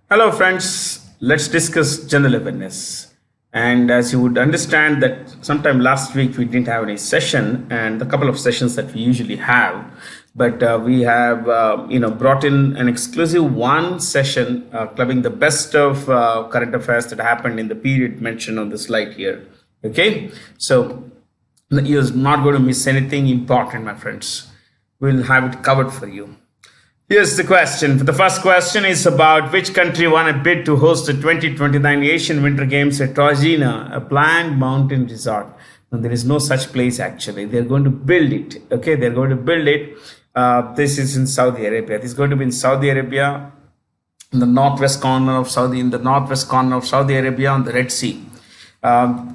Hello, friends. Let's discuss general awareness. And as you would understand, that sometime last week we didn't have any session, and the couple of sessions that we usually have, but we have brought in an exclusive one session clubbing the best of current affairs that happened in the period mentioned on the slide here. Okay, so you're not going to miss anything important, my friends. We'll have it covered for you. Here's the question. The first question is about which country won a bid to host the 2029 Asian Winter Games at Trojena, a planned mountain resort. Now, there is no such place actually. They're going to build it. Okay, they're going to build it. This is in Saudi Arabia. This is going to be in Saudi Arabia, in the northwest corner of Saudi Arabia on the Red Sea.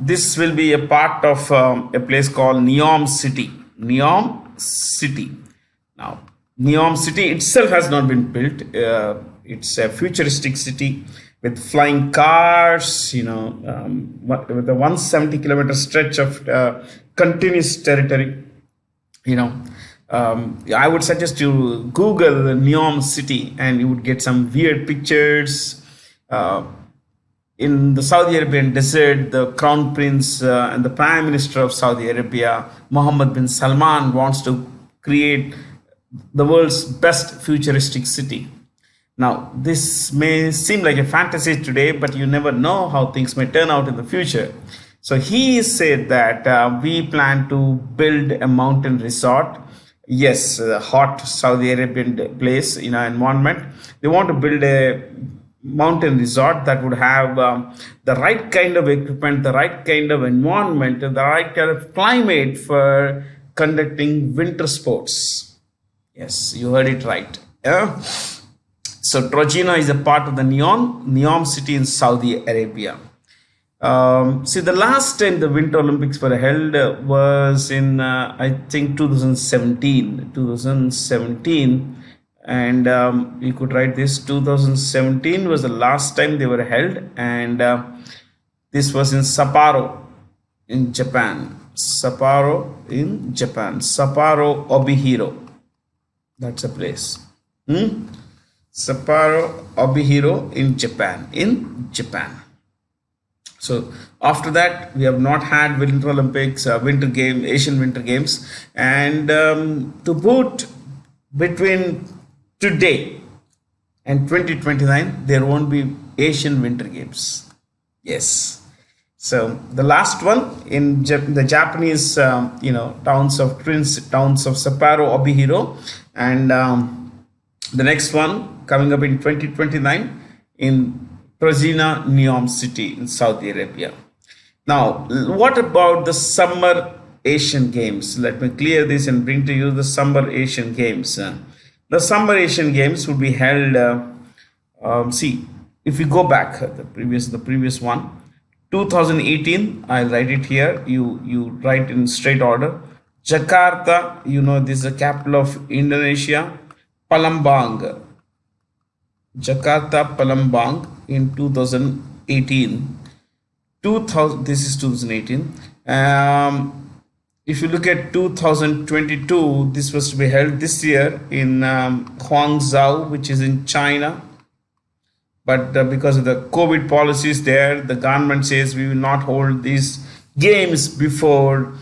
This will be a part of a place called Neom City. Neom City. Now, Neom City itself has not been built. It's a futuristic city with flying cars, with a 170-kilometer stretch of continuous territory. I would suggest you Google Neom City and you would get some weird pictures. In the Saudi Arabian desert, the crown prince and the prime minister of Saudi Arabia, Mohammed bin Salman, wants to create the world's best futuristic city. Now, this may seem like a fantasy today, but you never know how things may turn out in the future. So he said that we plan to build a mountain resort. Yes, a hot Saudi Arabian place, environment. They want to build a mountain resort that would have the right kind of equipment, the right kind of environment, the right kind of climate for conducting winter sports. Yes, you heard it right. Yeah. So Trojena is a part of the Neom city in Saudi Arabia. See, the last time the Winter Olympics were held was in, I think, 2017. 2017. And you could write this, 2017 was the last time they were held. And this was in Sapporo in Japan. Sapporo Obihiro. That's a place. Sapporo Obihiro in Japan. So after that, we have not had Winter Olympics, Asian Winter Games. And to boot, between today and 2029, there won't be Asian Winter Games. Yes. So the last one in the Japanese, towns of Sapporo Obihiro, and the next one coming up in 2029 in Trojena Neom City in Saudi Arabia. Now, what about the Summer Asian Games? Let me clear this and bring to you the Summer Asian Games. The Summer Asian Games would be held. If we go back the previous one. 2018, I'll write it here. You write in straight order. Jakarta, this is the capital of Indonesia. Palembang. Jakarta, Palembang in 2018. This is 2018. If you look at 2022, this was to be held this year in Guangzhou, which is in China. But because of the COVID policies there, the government says we will not hold these games before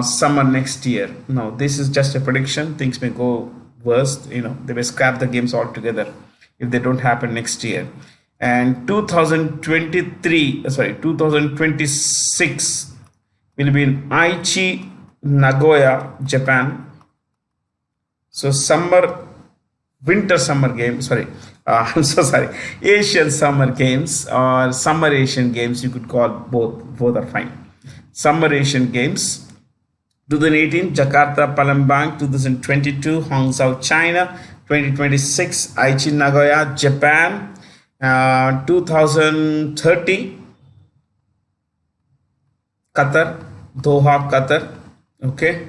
summer next year. No, this is just a prediction. Things may go worse. They may scrap the games altogether if they don't happen next year. And 2026 will be in Aichi, Nagoya, Japan. So Asian Summer Games or Summer Asian Games, you could call both are fine. Summer Asian Games, 2018 Jakarta, Palembang, 2022 Hangzhou, China, 2026 Aichi, Nagoya, Japan, 2030 Qatar, Doha, Qatar. Okay.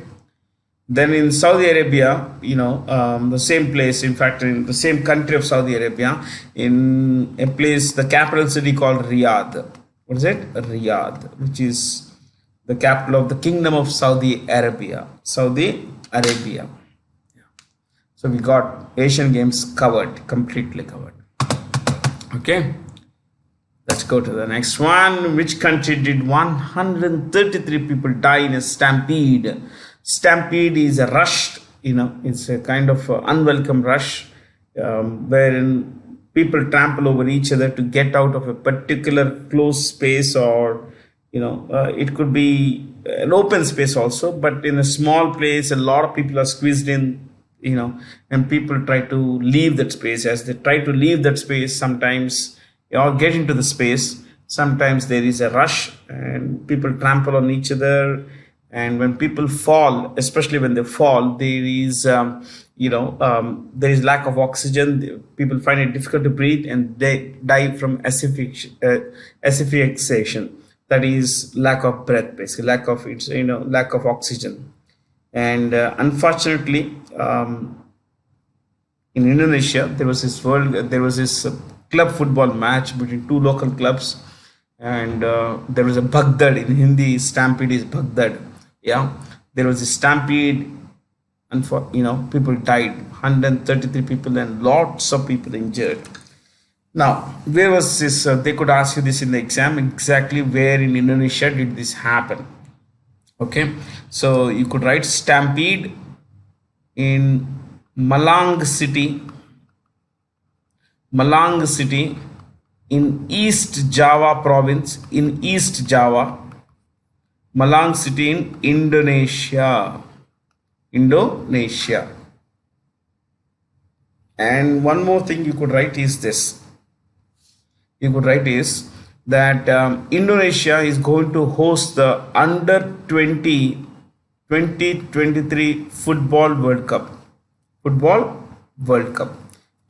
Then in Saudi Arabia, the same place, in fact, in the same country of Saudi Arabia, in a place, the capital city called Riyadh. What is it? Riyadh, which is the capital of the Kingdom of Saudi Arabia. So we got Asian Games covered, completely covered. Okay, let's go to the next one. Which country did 133 people die in a stampede? Stampede is a rush, it's a kind of unwelcome rush, wherein people trample over each other to get out of a particular closed space, or it could be an open space also, but in a small place a lot of people are squeezed in, and people try to leave that space. As they try to leave that space, sometimes or get into the space, sometimes there is a rush and people trample on each other. And when people fall, especially when they fall, there is there is lack of oxygen. People find it difficult to breathe and they die from asphyxiation. That is lack of breath, basically lack of oxygen. And unfortunately, in Indonesia, there was this club football match between two local clubs, and there was a Baghdad. In Hindi, stampede is Baghdad. Yeah, there was a stampede, and people died, 133 people, and lots of people injured. Now, where was this? They could ask you this in the exam. Exactly where in Indonesia did this happen? Okay, so you could write stampede in Malang city in East Java province, in East Java, Malang city in Indonesia. And one more thing you could write is this. You could write is that Indonesia is going to host the under 2023 Football World Cup.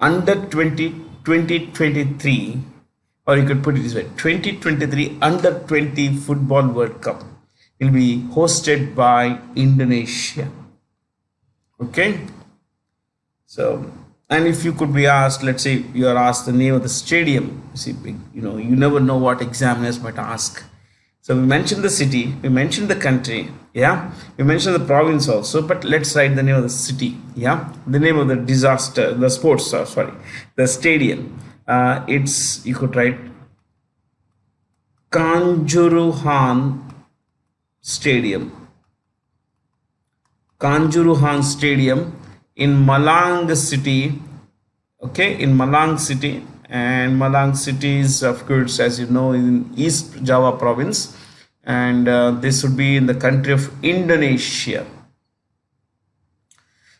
Under 2023, or you could put it this way, 2023 Under 20 Football World Cup will be hosted by Indonesia. Okay, so, and if you could be asked, let's say you are asked the name of the stadium. See, you never know what examiners might ask. So we mentioned the city, we mentioned the country, yeah, we mentioned the province also, but let's write the name of the city, yeah, the name of the the stadium. You could write Kanjuruhan Stadium. Kanjuruhan Stadium in Malang city. Okay, in Malang city. And Malang city is, of course, as you know, in East Java province, and this would be in the country of Indonesia.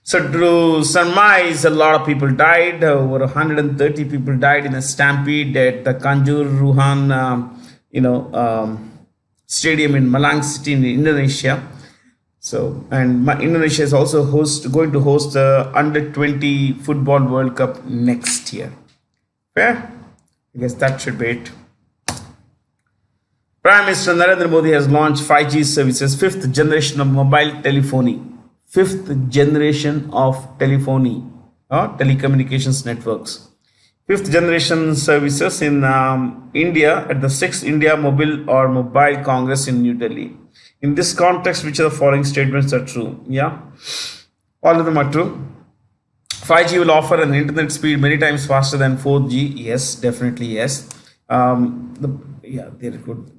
So to surmise, a lot of people died. Over 130 people died in a stampede at the Kanjuruhan, stadium in Malang city in Indonesia. So, and Indonesia is also going to host the Under 20 Football World Cup next year. Fair? I guess that should be it. Prime Minister Narendra Modi has launched 5G services, fifth generation of mobile telephony. Fifth generation of telephony, telecommunications networks. Fifth generation services in India at the 6th India Mobile Congress in New Delhi. In this context, which of the following statements are true? Yeah, all of them are true. 5G will offer an internet speed many times faster than 4G. Yes, definitely yes. There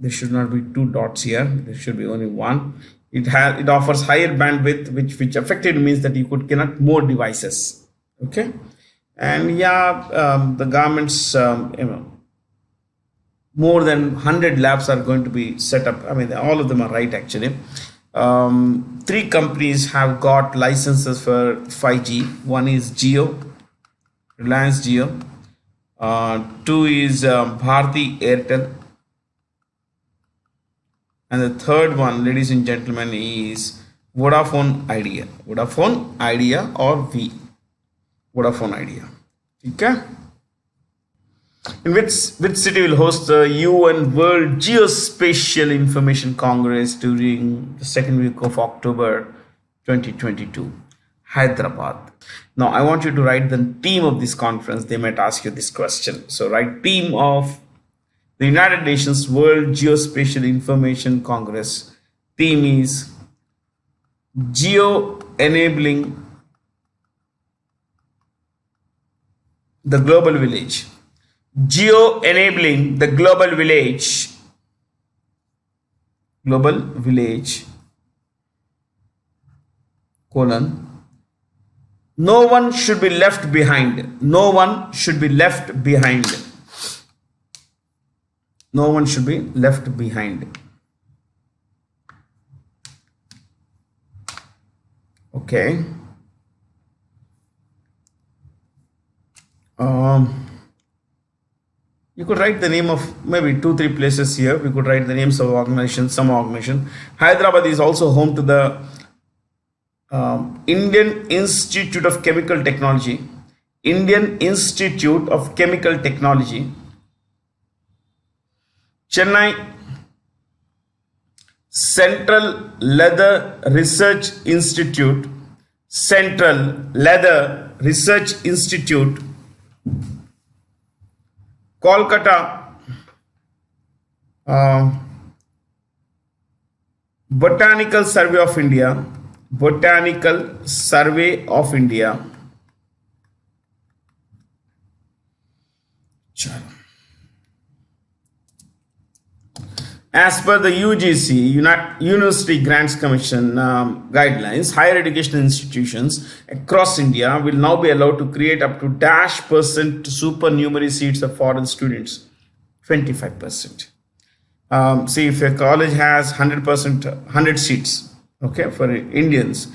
should not be two dots here. There should be only one. It offers higher bandwidth, which effectively means that you could connect more devices. Okay, and the government's more than 100 labs are going to be set up. I mean, all of them are right actually. 3 companies have got licenses for 5G. One is Reliance Jio. 2 is Bharti Airtel. And the third one, ladies and gentlemen, is Vodafone Idea. Vodafone Idea or Vodafone Idea. Okay. In which city will host the UN World Geospatial Information Congress during the second week of October 2022? Hyderabad. Now, I want you to write the theme of this conference. They might ask you this question. So, write theme of the United Nations World Geospatial Information Congress. Theme is Geo-enabling the global village. Geo enabling the global village, colon, no one should be left behind. No one should be left behind. No one should be left behind. Okay. You could write the name of maybe 2 3 places here. We could write the names of organizations, some organization. Hyderabad is also home to the Indian Institute of Chemical Technology. Indian Institute of Chemical Technology. Chennai Central Leather Research Institute. Central Leather Research Institute. Kolkata Botanical Survey of India. Botanical Survey of India. As per the UGC, University Grants Commission guidelines, higher education institutions across India will now be allowed to create up to % supernumerary seats of foreign students, 25%. See, if a college has 100%, 100 seats, okay, for Indians,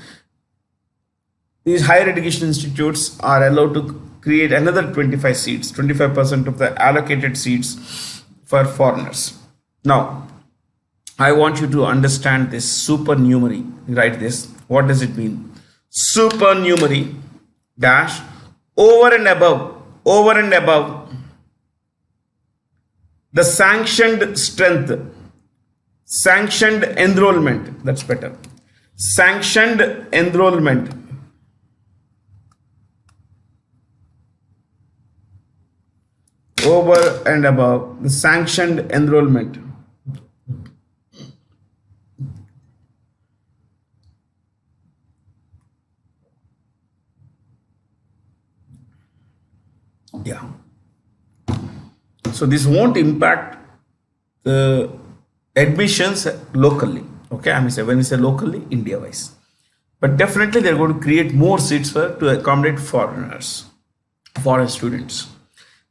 these higher education institutes are allowed to create another 25 seats, 25% of the allocated seats for foreigners. Now, I want you to understand this supernumerary. Write this. What does it mean? Supernumerary dash over and above the sanctioned strength, sanctioned enrollment. That's better. Sanctioned enrollment. Over and above the sanctioned enrollment. Yeah. So this won't impact the admissions locally. Okay, I mean, when we say locally, India wise, but definitely they're going to create more seats to accommodate foreigners, foreign students.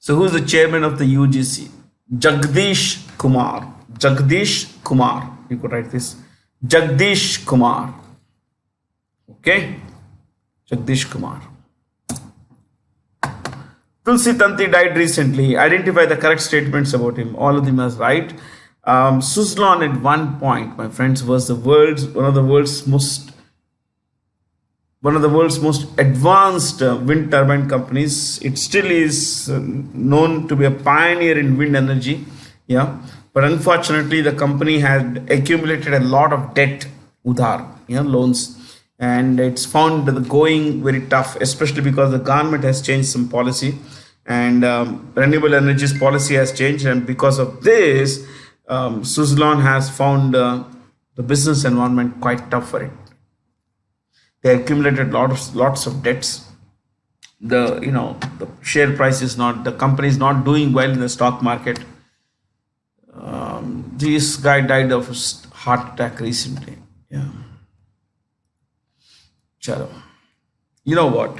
So who is the chairman of the UGC? Jagdish Kumar. Jagdish Kumar. You could write this. Jagdish Kumar. Okay. Jagdish Kumar. Tulsi Tanti died recently. Identify the correct statements about him. All of them are right. Suzlon at one point, my friends, was one of the world's most advanced wind turbine companies. It still is known to be a pioneer in wind energy. Yeah, but unfortunately, the company had accumulated a lot of debt, udhar, loans, and it's found going very tough, especially because the government has changed some policy, and renewable energies policy has changed, and because of this, Suzlon has found the business environment quite tough for it. They accumulated lots of debts. The share price is not, the company is not doing well in the stock market. This guy died of a heart attack recently. Yeah. Chalo. You know what?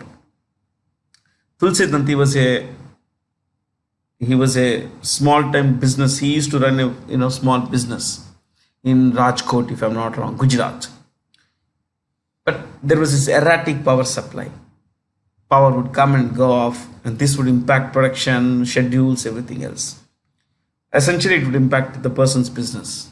Tulsi Tanti was a small time business. He used to run a small business in Rajkot, if I'm not wrong, Gujarat. But there was this erratic power supply. Power would come and go off, and this would impact production, schedules, everything else. Essentially, it would impact the person's business.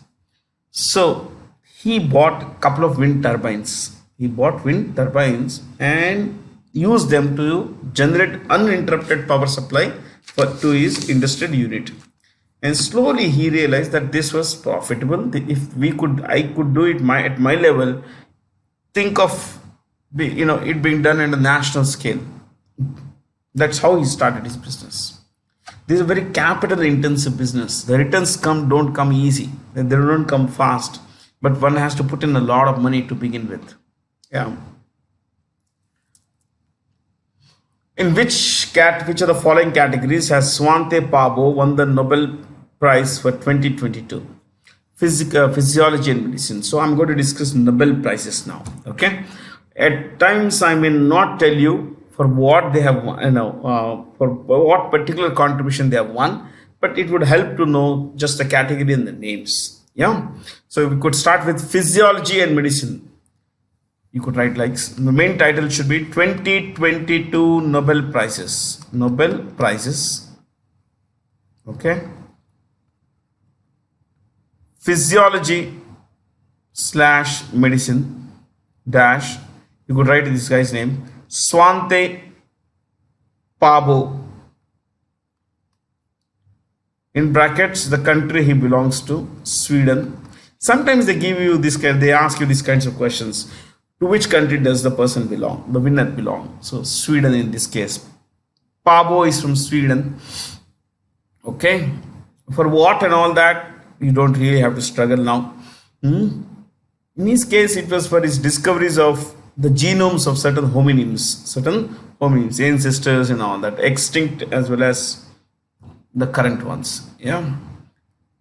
So he bought a couple of wind turbines. He bought wind turbines and used them to generate uninterrupted power supply to his industrial unit. And slowly he realized that this was profitable. If I could do it at my level. Think of it being done at a national scale. That's how he started his business. This is a very capital intensive business. The returns don't come easy. They don't come fast. But one has to put in a lot of money to begin with. Yeah. In which which of the following categories has Svante Pabo won the Nobel Prize for 2022? Physiology and medicine. So I'm going to discuss Nobel Prizes now. Okay. At times I may not tell you for what they have won, for what particular contribution they have won, but it would help to know just the category and the names. Yeah. So we could start with physiology and medicine. You could write like the main title should be 2022 Nobel Prizes. Nobel Prizes. Okay. Physiology / medicine dash. You could write this guy's name. Svante Pabo. In brackets, the country he belongs to, Sweden. Sometimes they give you this kind, they ask you these kinds of questions. To which country does the person belong, the winner belong? So Sweden in this case. Pabo is from Sweden. Okay. For what and all that, you don't really have to struggle now. In his case, it was for his discoveries of the genomes of certain hominins, ancestors and all that, extinct as well as the current ones. Yeah.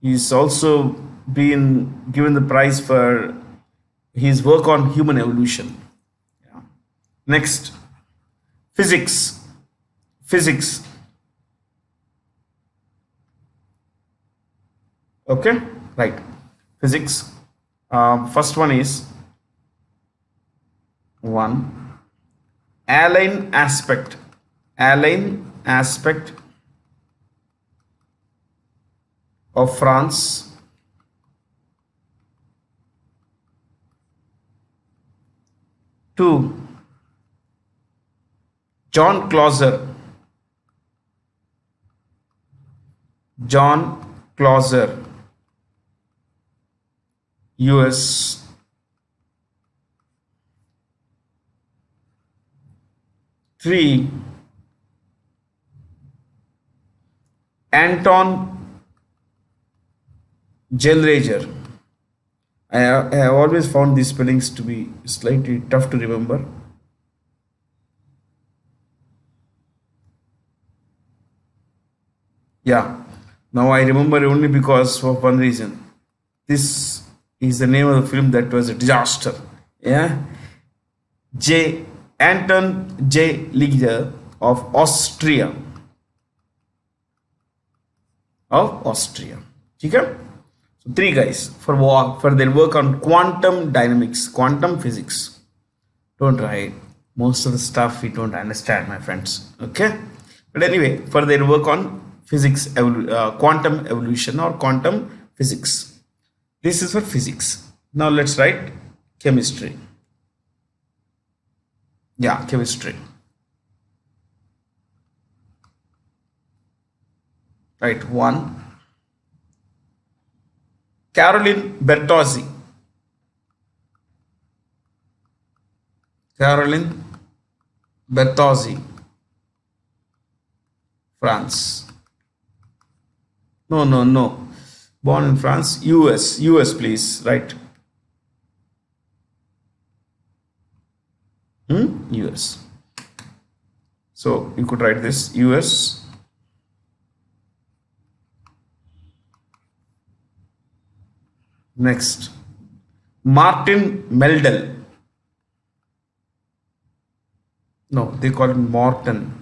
He's also been given the prize for his work on human evolution. Yeah. Next, physics. Okay, right. Physics. First one is alien aspect of France. 2. John Clauser, US. 3. Anton Zellweger. I have always found these spellings to be slightly tough to remember. Yeah, now I remember only because of one reason. This is the name of the film that was a disaster. Yeah, Anton J. Liger of Austria. Okay? So 3 guys for their work on quantum dynamics, quantum physics. Don't write. Most of the stuff we don't understand, my friends. Okay? But anyway, for their work on physics, quantum evolution or quantum physics. This is for physics. Now let's write chemistry. Yeah, chemistry. Right, 1. Caroline Bertozzi. France. No. Born in France, US please, right? US. So you could write this US. Next, Martin Meldal. No, they call him Morton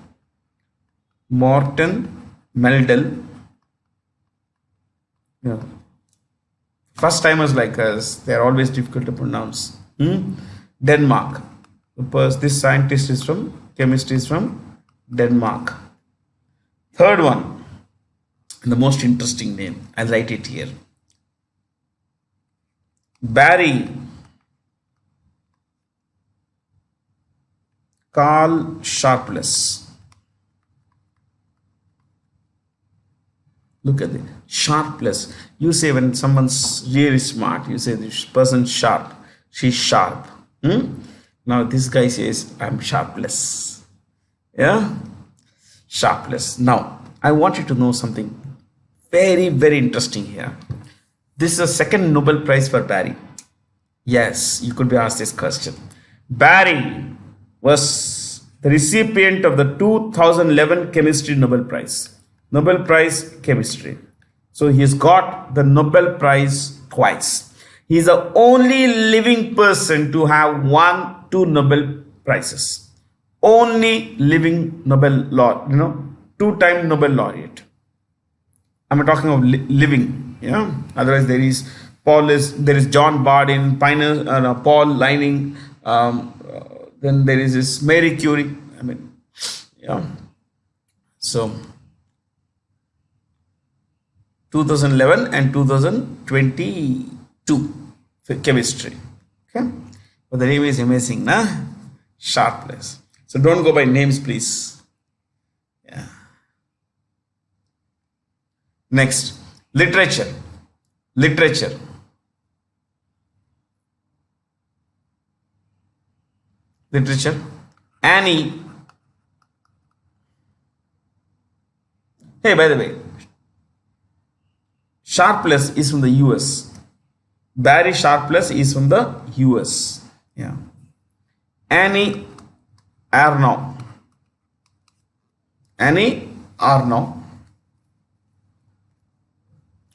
Meldal. Yeah. First timers like us, they are always difficult to pronounce. Denmark. This scientist is from, chemist is from Denmark. Third one, the most interesting name, I'll write it here. Barry Carl Sharpless. Look at it, Sharpless. You say when someone's really smart, you say this person's sharp, she's sharp. Now this guy says I'm sharpless. Yeah, sharpless. Now I want you to know something very, very interesting here. This is a second Nobel Prize for Barry. Yes, you could be asked this question. Barry was the recipient of the 2011 Chemistry Nobel Prize. Nobel Prize Chemistry. So he's got the Nobel Prize twice. He's the only living person to have won two Nobel Prizes. Only living Nobel laureate, two-time Nobel laureate. I'm talking of living, Otherwise, there is John Bardeen, Paul Lining. Then there is this Marie Curie. So 2011 and 2022 for chemistry. Okay, but the name is amazing, nah? Sharpless. So don't go by names, please. Yeah. Next, literature. Annie. Hey, by the way, Sharpless is from the US. Barry Sharpless is from the US. Yeah. Annie Ernaux.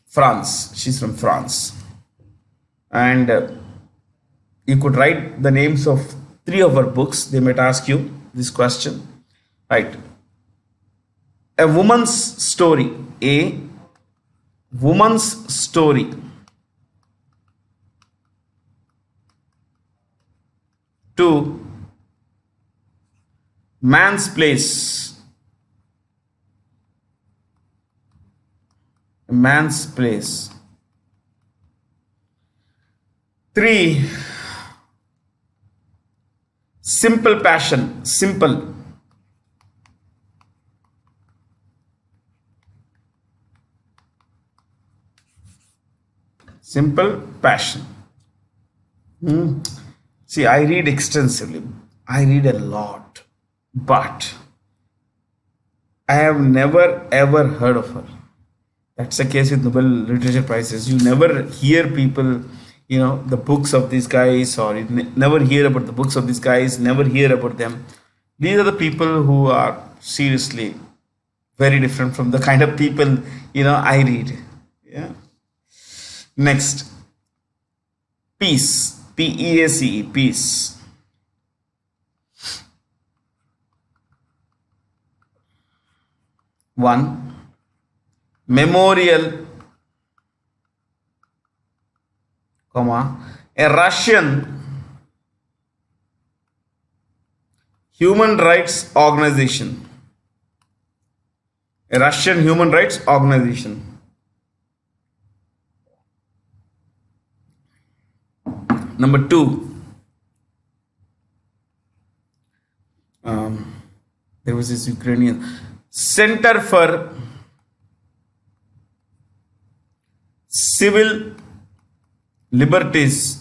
France. She's from France. And you could write the names of three of her books. They might ask you this question. Right. A Woman's Story. A Woman's Story. Two, Man's Place. Man's Place. Three, Simple Passion. Simple. Passion. See, I read extensively. I read a lot. But I have never ever heard of her. That's the case with Nobel Literature Prizes. You never hear people, the books of these guys, or you never hear about the books of these guys, never hear about them. These are the people who are seriously very different from the kind of people, I read. Yeah. Next, Peace. P-E-A-C-E, peace. One, Memorial, a Russian human rights organization. A Russian human rights organization. Number two, there was this Ukrainian Center for Civil Liberties.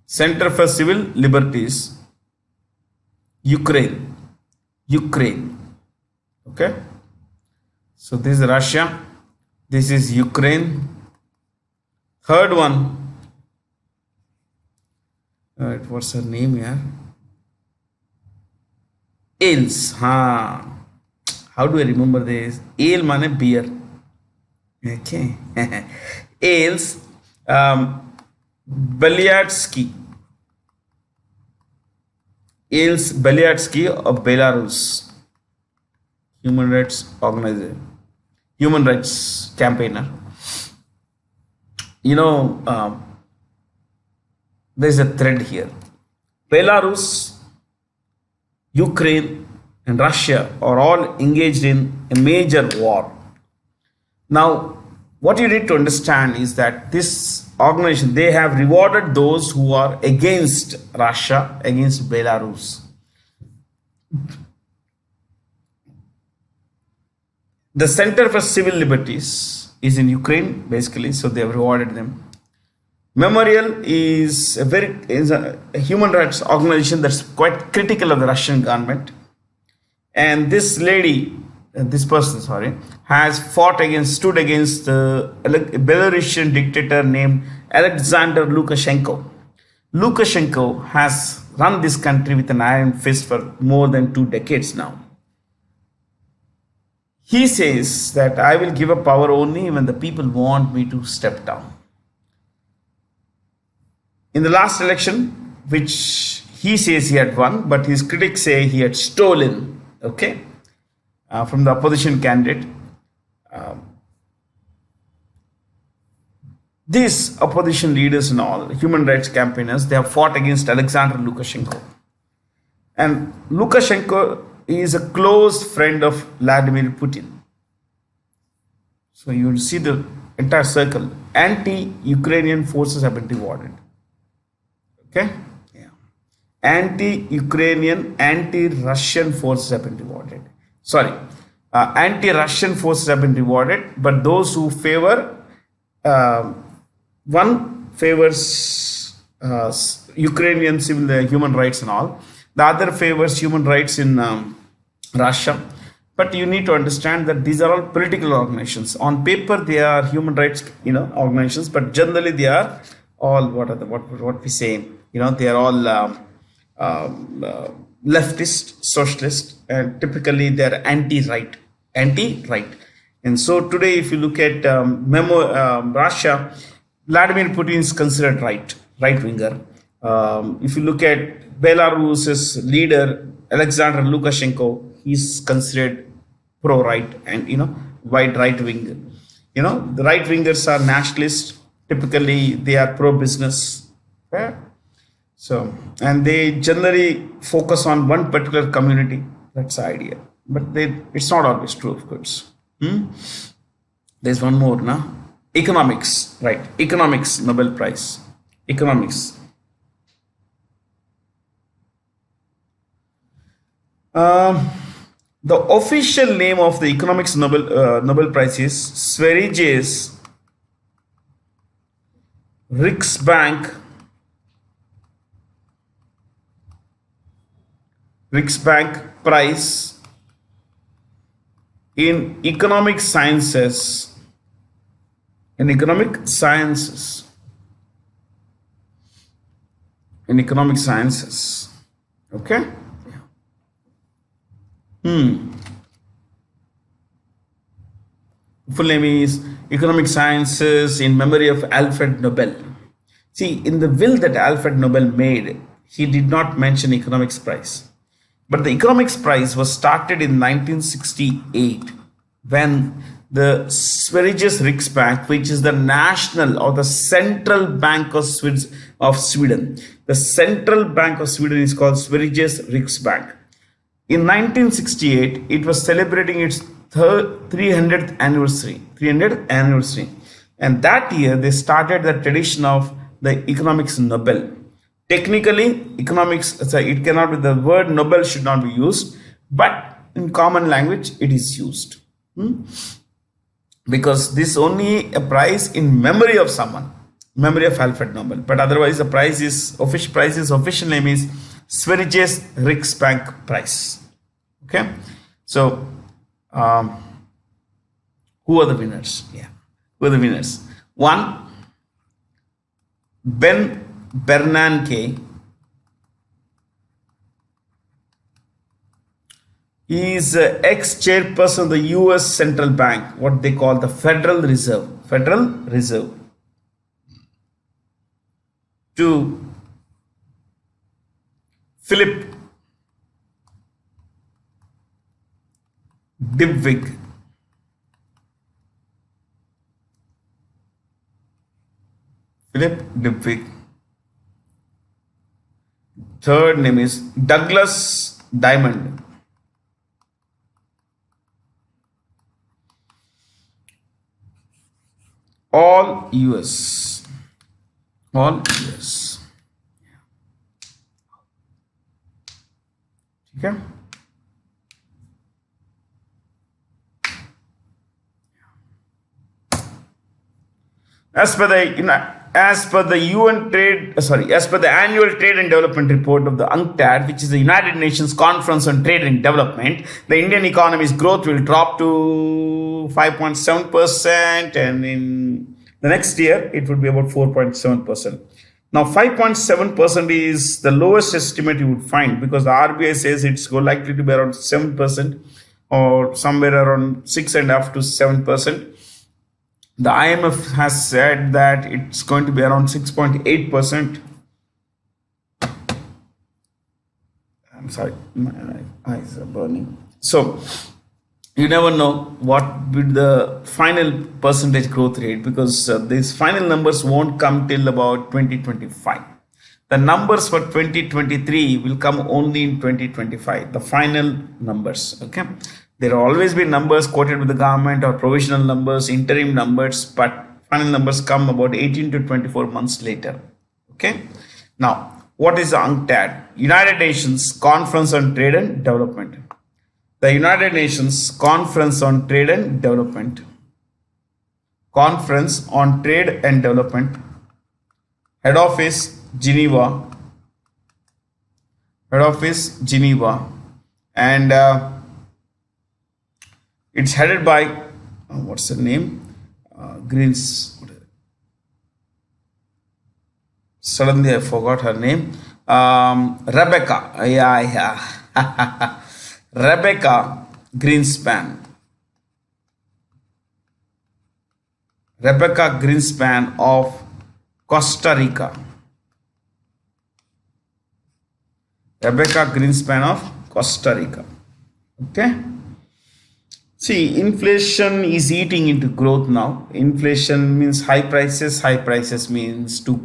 Center for Civil Liberties. Ukraine. Okay. So this is Russia. This is Ukraine. Third one. What's her name here? Ales. How do I remember this? Ale means beer. Okay. Ales. Belyatsky. Ales Belyatsky of Belarus. Human rights organizer. Human rights campaigner. There's a thread here. Belarus, Ukraine, and Russia are all engaged in a major war. Now, what you need to understand is that this organization, they have rewarded those who are against Russia, against Belarus. The Center for Civil Liberties is in Ukraine, basically, so they have rewarded them. Memorial is a human rights organization that's quite critical of the Russian government. And this person, has stood against the Belarusian dictator named Alexander Lukashenko. Lukashenko has run this country with an iron fist for more than 2 decades now. He says that I will give up power only when the people want me to step down. In the last election, which he says he had won, but his critics say he had stolen, okay, from the opposition candidate. These opposition leaders and all, human rights campaigners, they have fought against Alexander Lukashenko. And Lukashenko is a close friend of Vladimir Putin. So you will see the entire circle. Anti-Ukrainian forces have been rewarded. Okay? Yeah. Anti-Ukrainian, anti-Russian forces have been rewarded. Sorry. Anti-Russian forces have been rewarded, but those who favor one favors Ukrainian civil human rights and all. The other favors human rights in Russia. But you need to understand that these are all political organizations. On paper, they are human rights, organizations, but generally they are all what we say. They are all leftist, socialist, and typically they are anti-right. And so today, if you look at Russia, Vladimir Putin is considered right-winger. If you look at Belarus's leader, Alexander Lukashenko, he's considered pro-right and, wide right-wing. The right-wingers are nationalists. Typically, they are pro-business. Okay? So, and they generally focus on one particular community. That's the idea. But it's not always true, of course. There's one more, now. Economics, right? Economics, Nobel Prize. Economics. The official name of the Economics Nobel Prize is Sveriges Riksbank Prize in Economic Sciences. In economic sciences. Okay? Full name is Economic Sciences in memory of Alfred Nobel. See, in the will that Alfred Nobel made, he did not mention Economics Prize. But the Economics Prize was started in 1968 when the Sveriges Riksbank, which is the national or the central bank of Sweden. The central bank of Sweden is called Sveriges Riksbank. In 1968, it was celebrating its 300th anniversary. And that year, they started the tradition of the Economics Nobel. Technically, economics, it cannot be, the word Nobel should not be used, but in common language, it is used. Because this is only a prize in memory of someone, memory of Alfred Nobel. But otherwise, the official name is Sveriges Riksbank Prize. Okay, so who are the winners? Who are the winners? One, Ben Bernanke. He is ex-chairperson of the US Central Bank, what they call the Federal Reserve. To Philip Dybvig. Third name is Douglas Diamond. All US. Okay. As per the annual Trade and Development Report of the UNCTAD, which is the United Nations Conference on Trade and Development, the Indian economy's growth will drop to 5.7%, and in The next year, it would be about 4.7%. Now, 5.7% is the lowest estimate you would find, because the RBI says it's likely to be around 7% or somewhere around 6.5 to 7%. The IMF has said that it's going to be around 6.8%. I'm sorry, my eyes are burning. So you never know what will the final percentage growth rate, because these final numbers won't come till about 2025. The numbers for 2023 will come only in 2025, the final numbers. Okay, there will always be numbers quoted with the government or provisional numbers, interim numbers, but final numbers come about 18 to 24 months later. Okay, now what is UNCTAD? United Nations Conference on Trade and Development. The United Nations Conference on Trade and Development. Conference on Trade and Development. Head office Geneva. Head office Geneva. And it's headed by, what's her name? Greens. Suddenly I forgot her name. Rebecca. Yeah. Rebecca Greenspan. Rebecca Greenspan of Costa Rica. Rebecca Greenspan of Costa Rica. Okay. See, inflation is eating into growth now. Inflation means high prices. High prices means to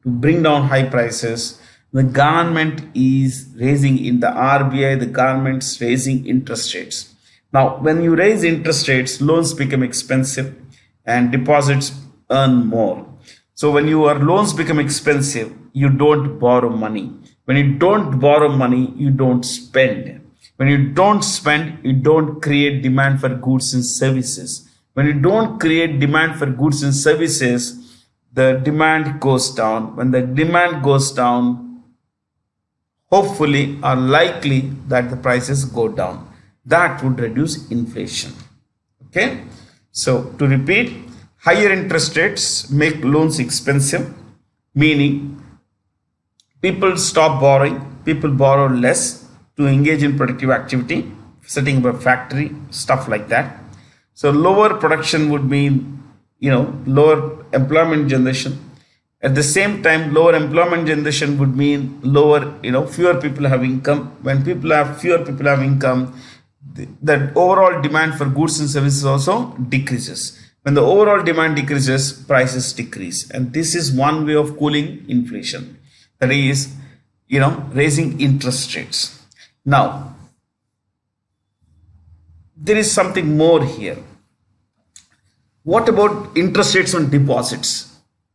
bring down high prices. The government is raising, in the RBI, the government's raising interest rates. Now, when you raise interest rates, loans become expensive and deposits earn more. So when your loans become expensive, you don't borrow money. When you don't borrow money, you don't spend. When you don't spend, you don't create demand for goods and services. When you don't create demand for goods and services, the demand goes down. When the demand goes down, hopefully or likely that the prices go down. That would reduce inflation. Okay. So to repeat, higher interest rates make loans expensive, meaning people stop borrowing, people borrow less to engage in productive activity, setting up a factory, stuff like that. So lower production would mean, lower employment generation. At the same time, lower employment generation would mean lower, fewer people have income. When fewer people have income, the overall demand for goods and services also decreases. When the overall demand decreases, prices decrease. And this is one way of cooling inflation. That is, raising interest rates. Now, there is something more here. What about interest rates on deposits?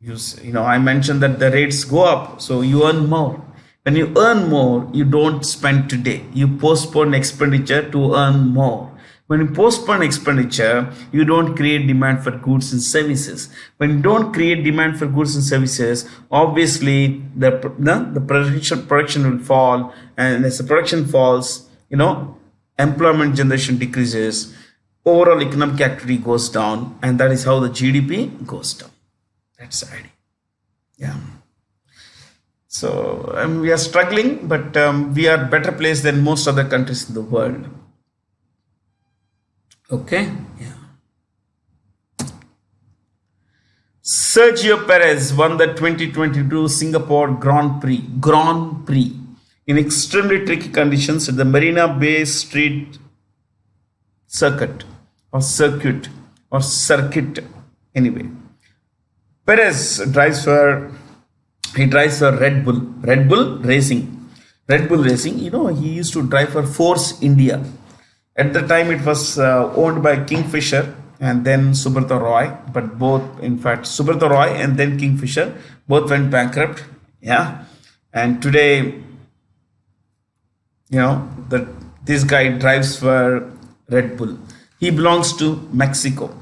I mentioned that the rates go up, so you earn more. When you earn more, you don't spend today. You postpone expenditure to earn more. When you postpone expenditure, you don't create demand for goods and services. When you don't create demand for goods and services, obviously the production will fall, and as the production falls, employment generation decreases, overall economic activity goes down, and that is how the GDP goes down. That's the idea. Yeah. So we are struggling, but we are better placed than most other countries in the world. Okay. Yeah. Sergio Perez won the 2022 Singapore Grand Prix in extremely tricky conditions at the Marina Bay Street circuit. Anyway, Perez drives for Red Bull Racing. He used to drive for Force India. At the time, it was owned by Kingfisher and then Subrata Roy. But both, in fact, Subrata Roy and then Kingfisher, both went bankrupt. Yeah. And today, this guy drives for Red Bull. He belongs to Mexico.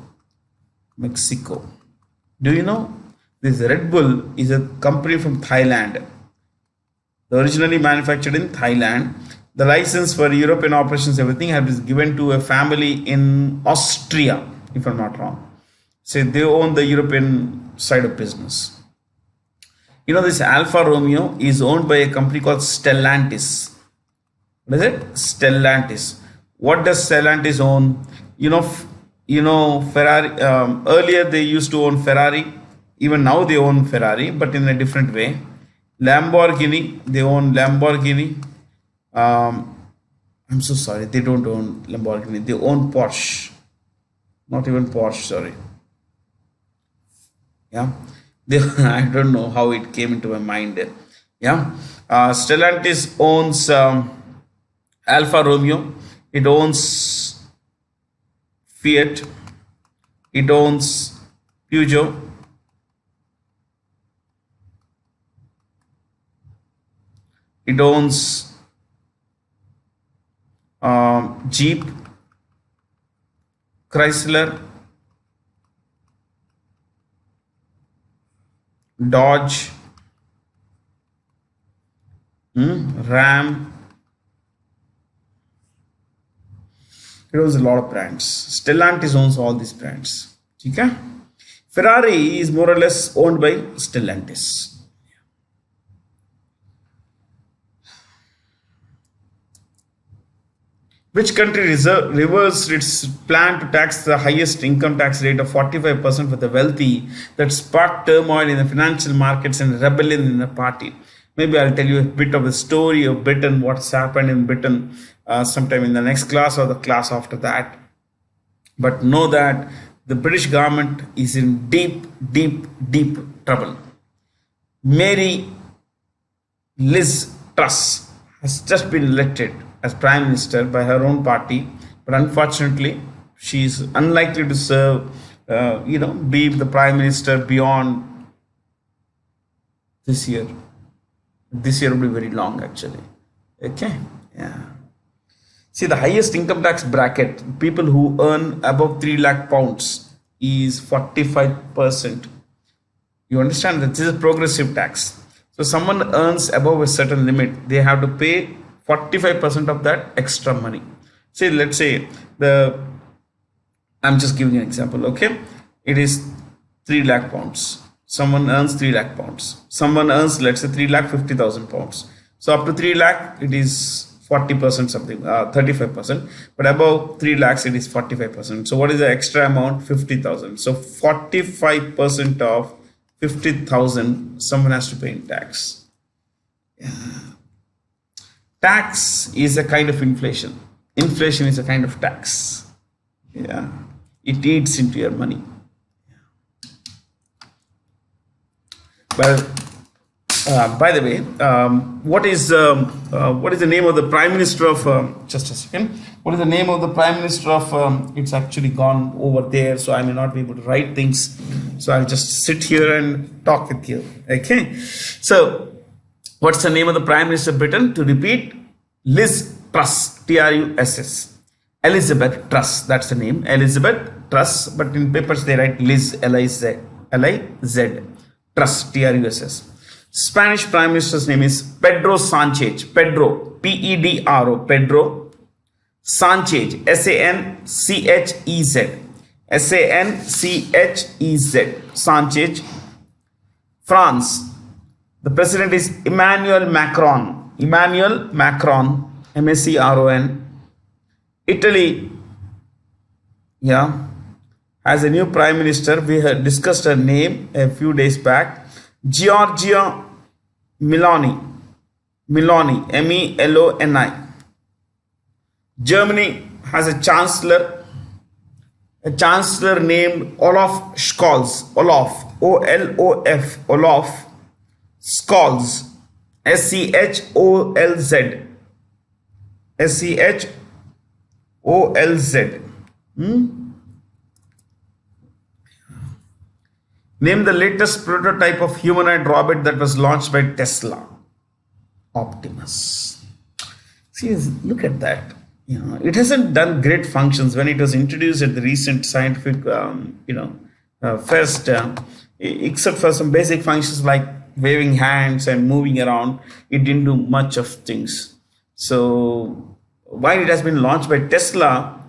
Do you know? This Red Bull is a company from Thailand. Originally manufactured in Thailand. The license for European operations, everything has been given to a family in Austria, if I'm not wrong. Say they own the European side of business. You know, this Alfa Romeo is owned by a company called Stellantis. What is it? Stellantis. What does Stellantis own? Ferrari. Earlier they used to own Ferrari. Even now they own Ferrari, but in a different way. Lamborghini. They own Lamborghini. I'm so sorry. They don't own Lamborghini. They own Porsche. Not even Porsche. Sorry. Yeah. I don't know how it came into my mind. Yeah. Stellantis owns Alfa Romeo. It owns Fiat. It owns Peugeot. It owns Jeep, Chrysler, Dodge, Ram. It owns a lot of brands. Stellantis owns all these brands. Okay? Ferrari is more or less owned by Stellantis. Which country reversed its plan to tax the highest income tax rate of 45% for the wealthy that sparked turmoil in the financial markets and rebellion in the party? Maybe I'll tell you a bit of the story of Britain, what's happened in Britain sometime in the next class or the class after that. But know that the British government is in deep, deep, deep trouble. Mary Liz Truss has just been elected as Prime Minister by her own party, but unfortunately, she is unlikely to serve, be the Prime Minister beyond this year. This year will be very long, actually. Okay, yeah. See, the highest income tax bracket, people who earn above 3 lakh pounds, is 45%. You understand that this is a progressive tax. So, someone earns above a certain limit, they have to pay 45% of that extra money. Say, let's say I'm just giving an example, okay? It is 3 lakh pounds. Someone earns 3 lakh pounds. Someone earns, let's say, 3 lakh 50,000 pounds. So up to 3 lakh, it is 40% something, 35%. But above 3 lakhs, it is 45%. So what is the extra amount? 50,000. So 45% of 50,000, someone has to pay in tax. Yeah. Tax is a kind of inflation. Inflation is a kind of tax. Yeah, it eats into your money. But by the way, what is the name of the Prime Minister of? Just a second. What is the name of the Prime Minister of? It's actually gone over there, so I may not be able to write things. So I'll just sit here and talk with you. Okay. So, what's the name of the Prime Minister of Britain? To repeat, Liz Truss, Truss. Elizabeth Truss, that's the name. Elizabeth Truss, but in papers they write Liz, L-I-Z. Truss, Truss. Spanish Prime Minister's name is Pedro Sanchez. Pedro, P-E-D-R-O, Pedro Sanchez, S-A-N-C-H-E-Z. S-A-N-C-H-E-Z. Sanchez. France, the president is Emmanuel Macron. Emmanuel Macron, M-A-C-R-O-N. Italy, yeah, has a new prime minister. We had discussed her name a few days back. Giorgia Meloni, M-E-L-O-N-I. Germany has a chancellor named Olaf Scholz. Olaf, O-L-O-F, Olaf Scholz, S-C-H-O-L-Z. S-C-H-O-L-Z. Name the latest prototype of humanoid robot that was launched by Tesla. Optimus. See, look at that. It hasn't done great functions when it was introduced at the recent scientific, fest, except for some basic functions like waving hands and moving around. It didn't do much of things. So while it has been launched by Tesla,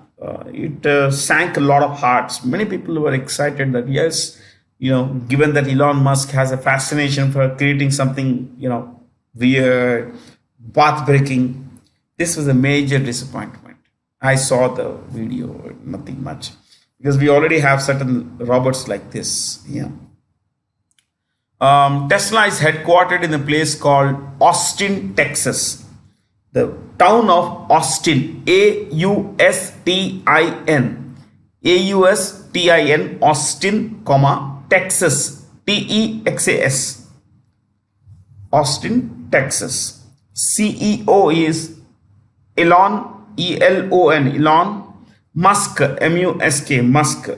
it sank a lot of hearts. Many people were excited that yes, given that Elon Musk has a fascination for creating something, weird, path-breaking, this was a major disappointment. I saw the video, nothing much, because we already have certain robots like this. Yeah. Tesla is headquartered in a place called Austin, Texas. The town of Austin, Austin, Austin, Austin, comma, Texas, Texas, Austin, Texas. CEO is Elon, Elon, Elon Musk, Musk, Musk.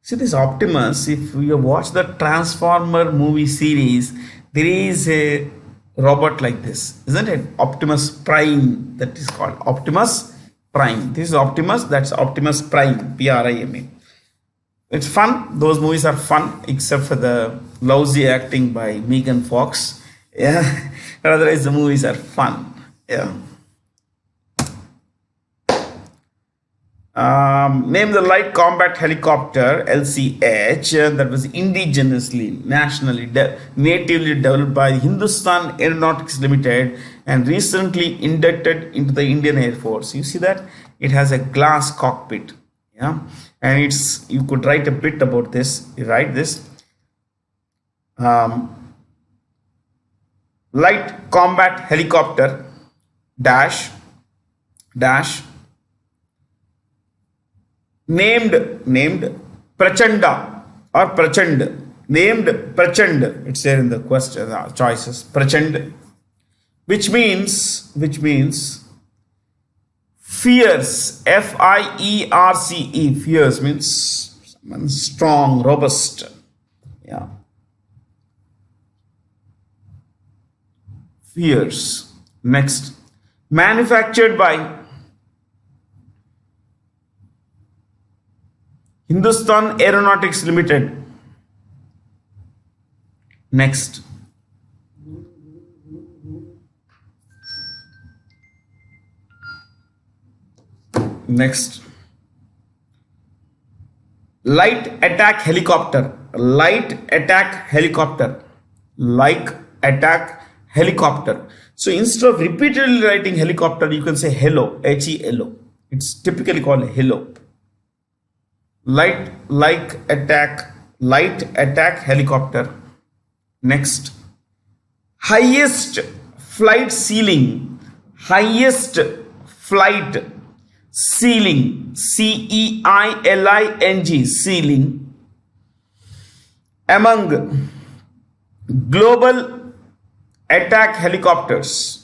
See this Optimus, if you watch the Transformer movie series, there is a robot like this, isn't it? Optimus Prime, that is called Optimus Prime. This is Optimus, that's Optimus Prime, Prime. It's fun, those movies are fun, except for the lousy acting by Megan Fox. Yeah, otherwise the movies are fun. Yeah. Name the light combat helicopter LCH that was indigenously, natively developed by Hindustan Aeronautics Limited and recently inducted into the Indian Air Force. You see that it has a glass cockpit, yeah, and you could write a bit about this. You write this light combat helicopter dash named Prachanda or Prachand, named Prachand, it's there in the question choices, Prachand, which means fierce, Fierce, fierce means strong, robust. Yeah, fierce. Next, manufactured by Hindustan Aeronautics Limited. Next, light attack helicopter, So instead of repeatedly writing helicopter, you can say hello, HELO. It's typically called hello. Light attack helicopter. Next, highest flight ceiling, ceiling, ceiling among global attack helicopters.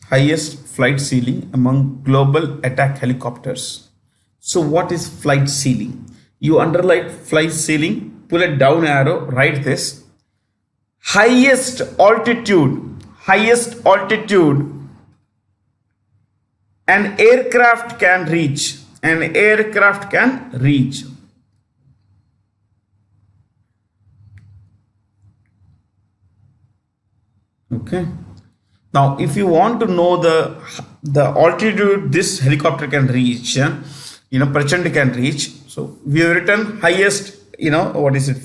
Highest flight ceiling among global attack helicopters. So what is flight ceiling? You underline flight ceiling, pull a down arrow, write this. Highest altitude an aircraft can reach. Okay. Now, if you want to know the altitude this helicopter can reach, Prachand can reach. So we have written highest,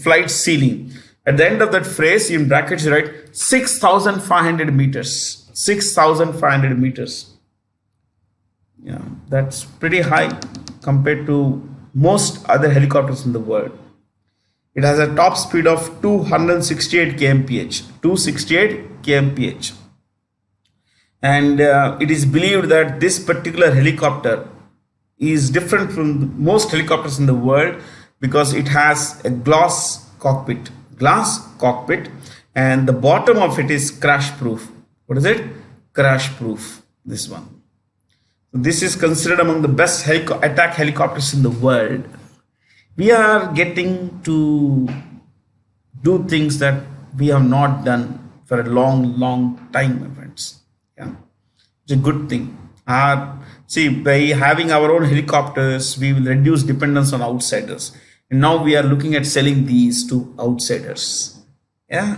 flight ceiling. At the end of that phrase, in brackets, you write 6,500 meters. 6,500 meters. Yeah, that's pretty high compared to most other helicopters in the world. It has a top speed of 268 kmph. 268 kmph. And it is believed that this particular helicopter is different from most helicopters in the world because it has a glass cockpit, and the bottom of it is crash proof. What is it? Crash proof, this one. This is considered among the best attack helicopters in the world. We are getting to do things that we have not done for a long time, my friends. Yeah, it's a good thing. See, by having our own helicopters, we will reduce dependence on outsiders. And now we are looking at selling these to outsiders. Yeah.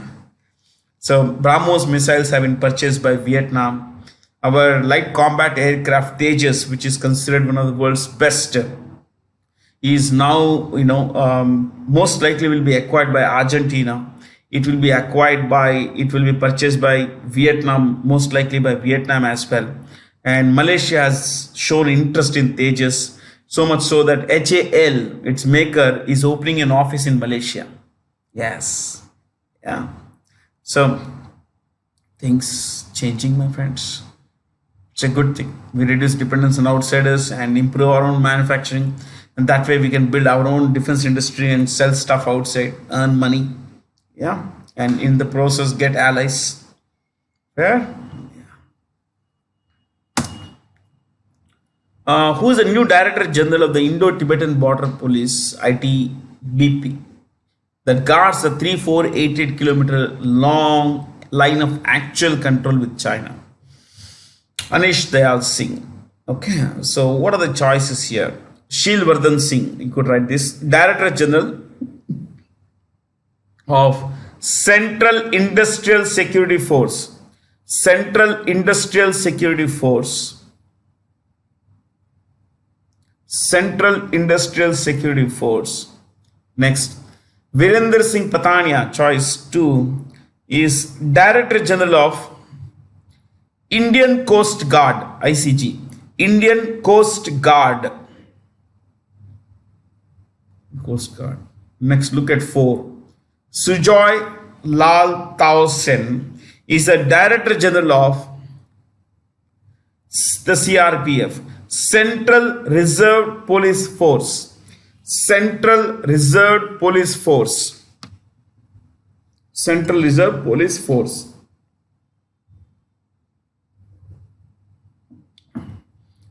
So BrahMos missiles have been purchased by Vietnam. Our light combat aircraft Tejas, which is considered one of the world's best, is now, most likely will be acquired by Argentina. It will be purchased by Vietnam, most likely by Vietnam as well. And Malaysia has shown interest in Tejas, so much so that HAL, its maker, is opening an office in Malaysia. Yes. Yeah. So things changing, my friends. It's a good thing. We reduce dependence on outsiders and improve our own manufacturing. And that way we can build our own defense industry and sell stuff outside, earn money. Yeah. And in the process, get allies. Yeah. Who is the new Director General of the Indo-Tibetan Border Police, ITBP, that guards the 3,488-kilometer long line of actual control with China? Anish Dayal Singh. Okay, so what are the choices here? Shilvardhan Singh, you could write this, Director General of Central Industrial Security Force. Central Industrial Security Force. Central Industrial Security Force. Next, Virender Singh Patania, choice 2, is Director General of Indian Coast Guard, ICG. Indian Coast Guard. Coast Guard. Next, look at 4. Sujoy Lal Tao Sen is the Director General of the CRPF, Central Reserve Police Force. Central Reserve Police Force. Central Reserve Police Force.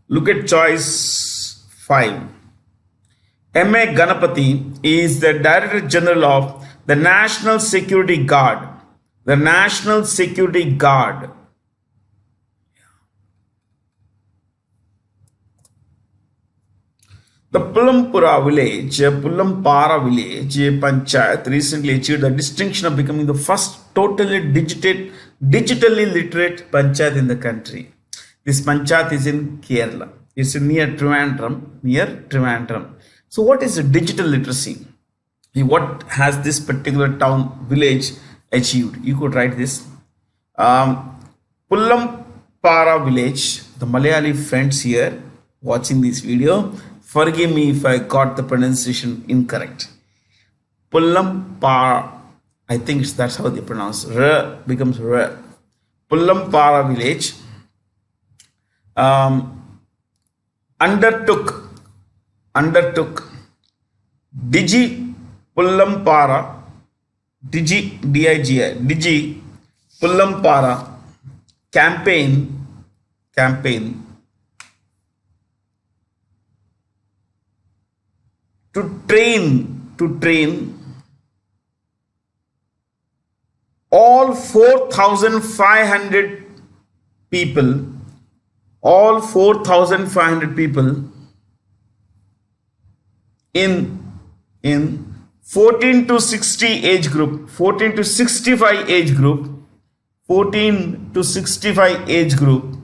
Look at choice 5. M.A. Ganapathy is the Director General of the National Security Guard. The National Security Guard. The Pullampara village Panchayat recently achieved the distinction of becoming the first digitally literate Panchayat in the country. This Panchayat is in Kerala. It's near Trivandrum. So what is digital literacy? What has this particular village achieved? You could write this. Pullampara village, the Malayali friends here watching this video, forgive me if I got the pronunciation incorrect. Pullampara, I think that's how they pronounce. R becomes R. Pullampara village undertook Digi Pullampara, Digi Pullampara campaign to train all 4,500 people, in 14 to 60 age group, 14 to 65 age group, 14 to 65 age group,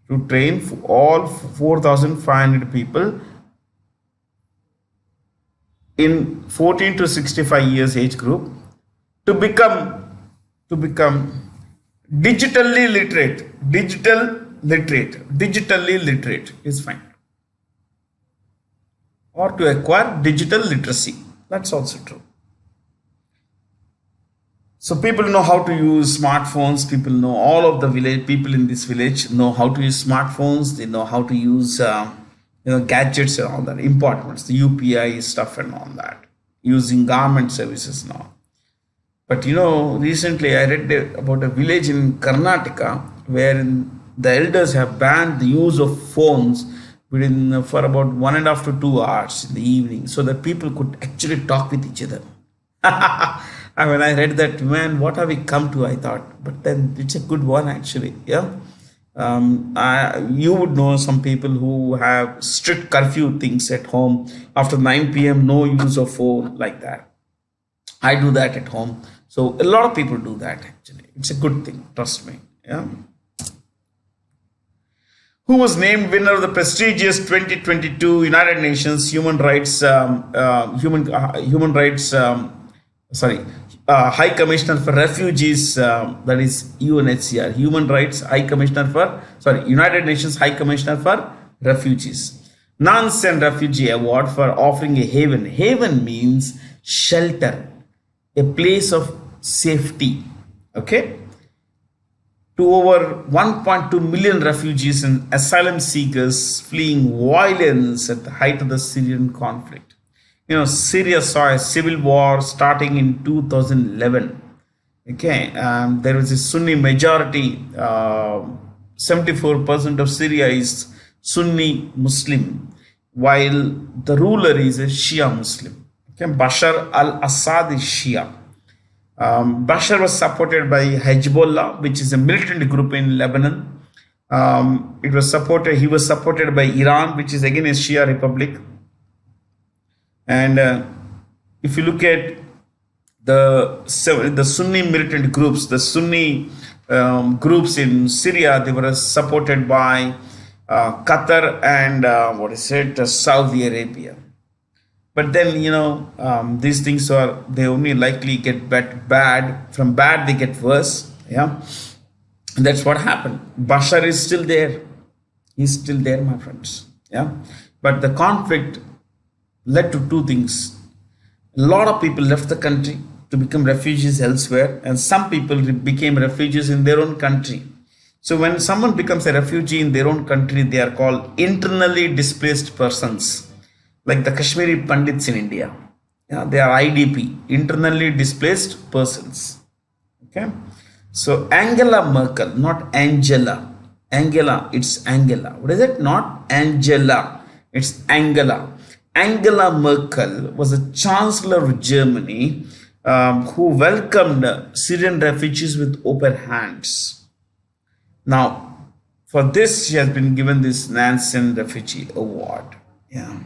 to train all 4,500 people in 14 to 65 years age group to become digitally literate is fine, or to acquire digital literacy. That's also true. So people know how to use smartphones. People know, all of the village people in this village know how to use smartphones. They know how to use gadgets and all that, important, the UPI stuff and all that, using government services now. But recently I read about a village in Karnataka where the elders have banned the use of phones for about 1.5 to 2 hours in the evening, so that people could actually talk with each other. And when I read that, man, what have we come to? I thought, but then it's a good one actually. Yeah. You would know some people who have strict curfew things at home. After 9 p.m., no use of phone, like that. I do that at home. So a lot of people do that actually. It's a good thing, trust me. Yeah. Who was named winner of the prestigious 2022 United Nations Human Rights Human Rights High Commissioner for Refugees, that is UNHCR, Human Rights High Commissioner for, United Nations High Commissioner for Refugees. Nansen Refugee Award for offering a haven. Haven means shelter, a place of safety. Okay? To over 1.2 million refugees and asylum seekers fleeing violence at the height of the Syrian conflict. You know, Syria saw a civil war starting in 2011. Okay, there was a Sunni majority. 74% of Syria is Sunni Muslim, while the ruler is a Shia Muslim. Okay, Bashar al-Assad is Shia. Bashar was supported by Hezbollah, which is a militant group in Lebanon. He was supported by Iran, which is again a Shia republic. And if you look at the Sunni militant groups, the Sunni groups in Syria, they were supported by Qatar and Saudi Arabia. But then, you know, these things they only likely get bad. From bad, they get worse. Yeah. And that's what happened. Bashar is still there. He's still there, my friends. Yeah. But the conflict led to two things. A lot of people left the country to become refugees elsewhere, and some people became refugees in their own country. So when someone becomes a refugee in their own country, they are called internally displaced persons, like the Kashmiri Pandits in India. Yeah, they are IDP, internally displaced persons. Okay. So Angela Merkel, not Angela. Angela, it's Angela. What is it? Not Angela. It's Angela. Angela Merkel was the Chancellor of Germany, who welcomed Syrian refugees with open hands. Now, for this, she has been given this Nansen Refugee Award. Yeah.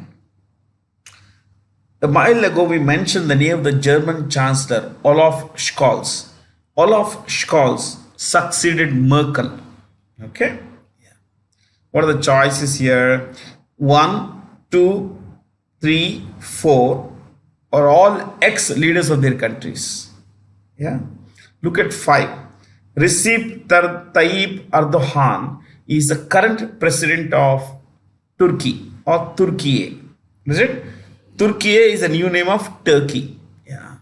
A while ago, we mentioned the name of the German Chancellor, Olaf Scholz. Olaf Scholz succeeded Merkel. Okay. Yeah. What are the choices here? 1, 2, 3, 4 are all ex-leaders of their countries. Yeah. Look at 5. Recep Tayyip Erdogan is the current president of Turkey or Turkey. Is it? Turkey is a new name of Turkey. Yeah.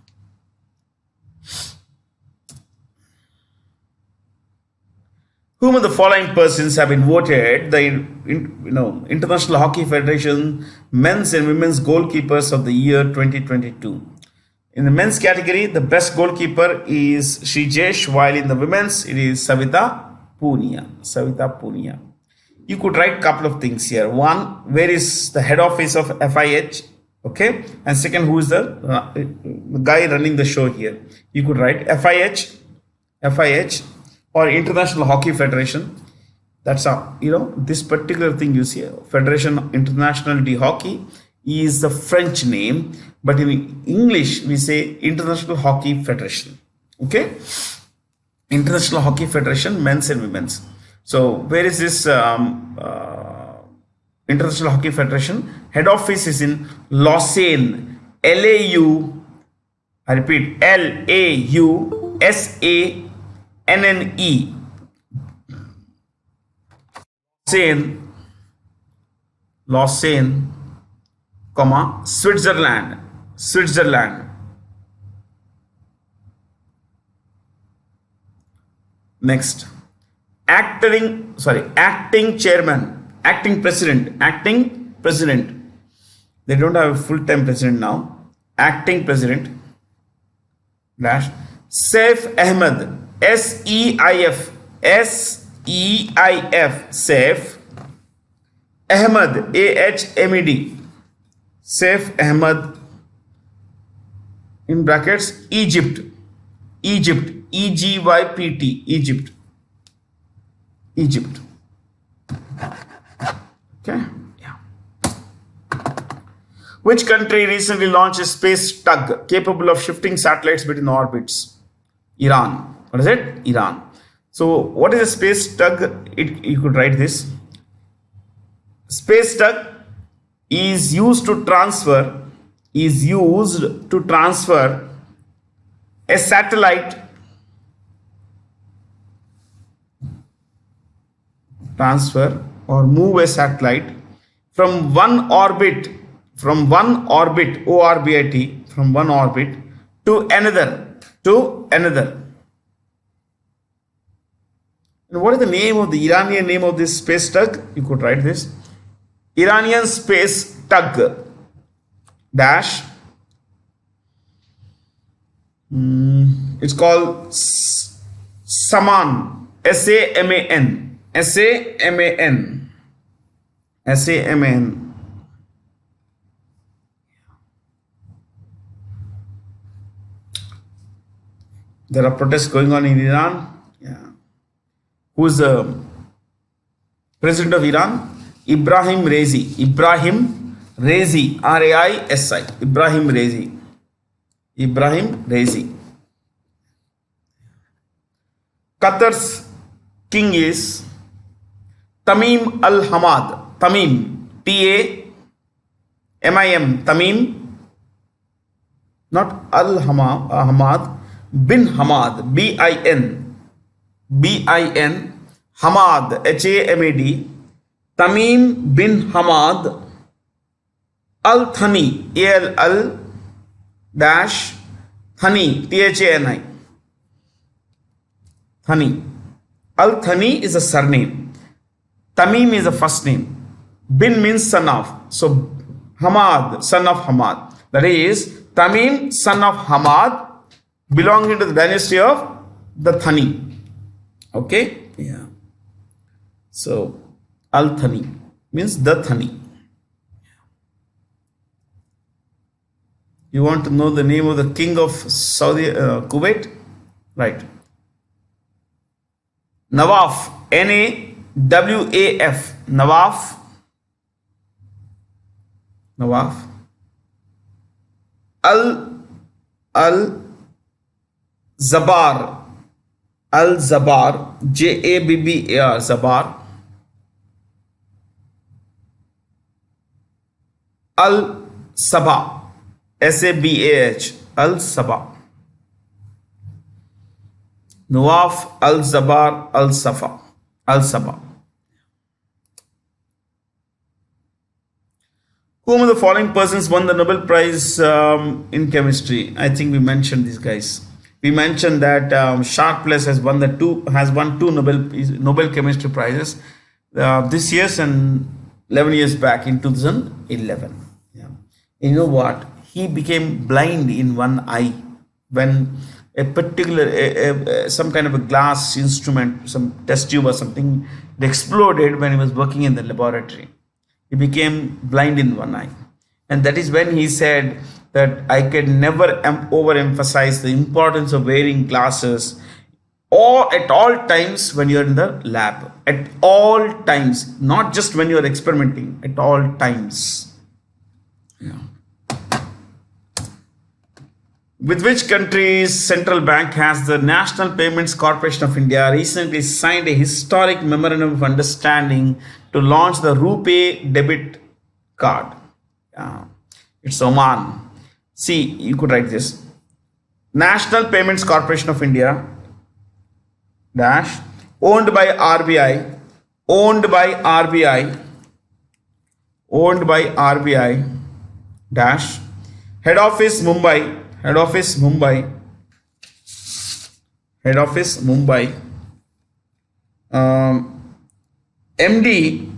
Whom of the following persons have been voted the International Hockey Federation men's and women's goalkeepers of the year 2022? In the men's category, the best goalkeeper is Srijesh, while in the women's, it is Savita Punia. Savita Punia. You could write a couple of things here. One, where is the head office of FIH? Okay. And second, who is the guy running the show here? You could write FIH or International Hockey Federation. That's how, this particular thing you see, Federation Internationale de Hockey is the French name, but in English we say International Hockey Federation. Okay, International Hockey Federation, men's and women's. So where is this International Hockey Federation? Head office is in Lausanne, LAU. I repeat, LAUSANNE. Lausanne, comma, Switzerland. Next, acting president. They don't have a full-time president now. Acting president. Dash. Saif Ahmed. SEIF. Saif Ahmed. AHMED. Saif Ahmed, in brackets, Egypt, EGYPT, Egypt. Okay. Yeah. Which country recently launched a space tug capable of shifting satellites between orbits? Iran. What is it? Iran. So, what is a space tug? You could write this. Space tug is used to transfer a satellite or move a satellite from one orbit from one orbit to another. And what is the name of the Iranian name of this space tug? You could write this. Iranian space tug dash. It's called Saman. SAMAN. SAMAN. SAMAN. There are protests going on in Iran. Yeah. Who is the president of Iran? Ibrahim Raisi. Ibrahim Raisi. RAISI. Ibrahim Raisi. Ibrahim Raisi. Qatar's king is Tamim Al Hamad. Tamim. TAMIM. Tamim. Not Al Hamad. Bin Hamad. BIN. Hamad. HAMAD. Tamim bin Hamad Al Thani. AL dash Thani. THANI. Thani. Al Thani is a surname. Tamim is a first name. Bin means son of. So Hamad, son of Hamad. That is Tamim, son of Hamad, belonging to the dynasty of the Thani. Okay? Yeah. So Al Thani means the Thani. You want to know the name of the king of Saudi Kuwait? Right. Nawaf. NAWAF. Nawaf. Al-Zabar. Al-Zabar. JABBAR. Zabar. Al-Sabah. SABAH. Al-Sabah. Nawaf Al-Zabar Al-Sabah. Whom of the following persons won the Nobel Prize in chemistry? I think we mentioned these guys. We mentioned that Sharpless has won two Nobel Chemistry Prizes this year and 11 years back in 2011. Yeah. You know what? He became blind in one eye when a particular some kind of a glass instrument, some test tube or something, it exploded when he was working in the laboratory. He became blind in one eye, and that is when he said that I can never overemphasize the importance of wearing glasses or at all times when you're in the lab. At all times, not just when you're experimenting, at all times. Yeah. With which country's central bank has the National Payments Corporation of India recently signed a historic memorandum of understanding to launch the RuPay debit card? It's Oman. See, you could write this. National Payments Corporation of India dash owned by RBI dash head office Mumbai MD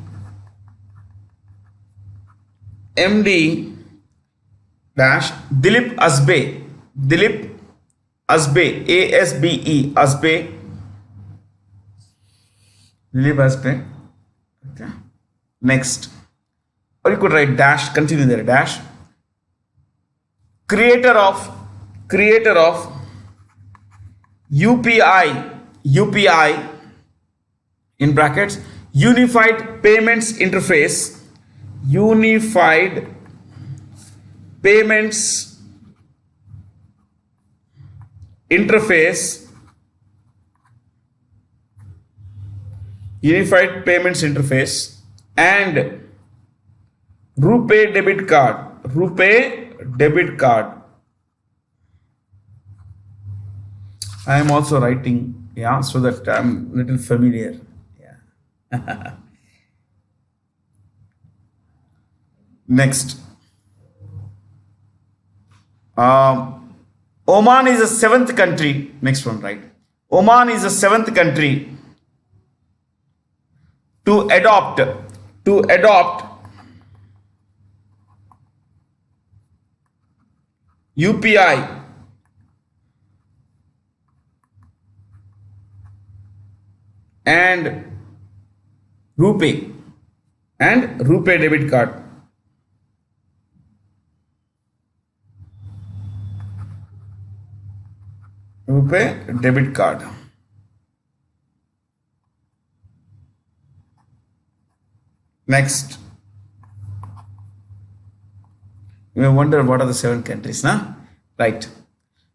dash Dilip Asbe ASBE Dilip Asbe. Okay. Next, or you could write dash, continue there, dash creator of UPI in brackets Unified payments interface. Unified payments interface. Unified payments interface and RuPay debit card. RuPay debit card. I am also writing, yeah, so that I'm a little familiar. Yeah. Next. Oman is the seventh country. Next one, right? Oman is the seventh country to adopt UPI and RuPay debit card. RuPay debit card. Next. You may wonder what are the 7 countries, nah? Right.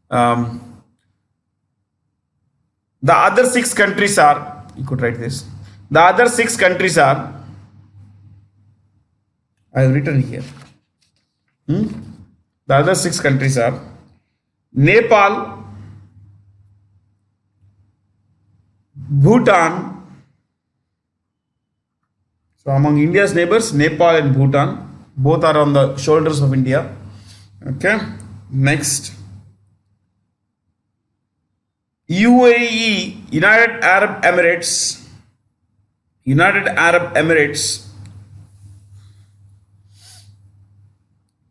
The other 6 countries are, you could write this. The other 6 countries are, I have written here. The other 6 countries are Nepal, Bhutan. So among India's neighbors, Nepal and Bhutan, both are on the shoulders of India. Okay. Next. UAE, United Arab Emirates.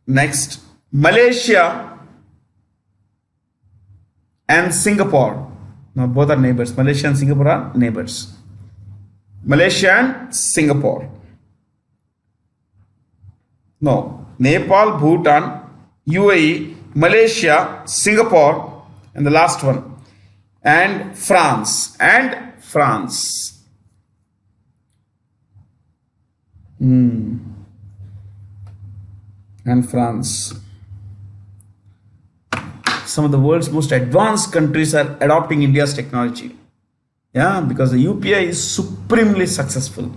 Next. Malaysia and Singapore. Now both are neighbors. Malaysia and Singapore are neighbors. Malaysia and Singapore. No. Nepal, Bhutan, UAE, Malaysia, Singapore, and the last one. And France. And France. Some of the world's most advanced countries are adopting India's technology. Yeah, because the UPI is supremely successful.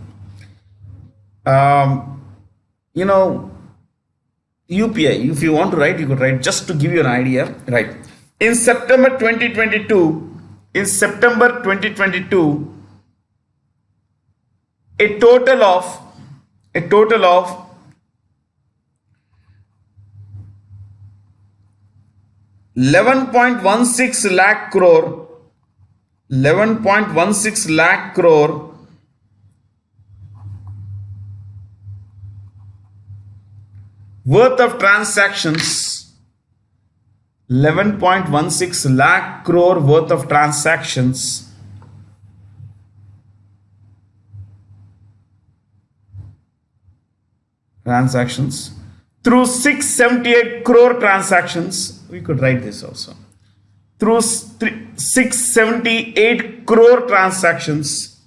UPI, if you want to write, you could write just to give you an idea. Right. In September 2022, a total of 11.16 lakh crore worth of transactions. 11.16 lakh crore worth of transactions through 678 crore transactions. We could write this also. Through 678 crore transactions.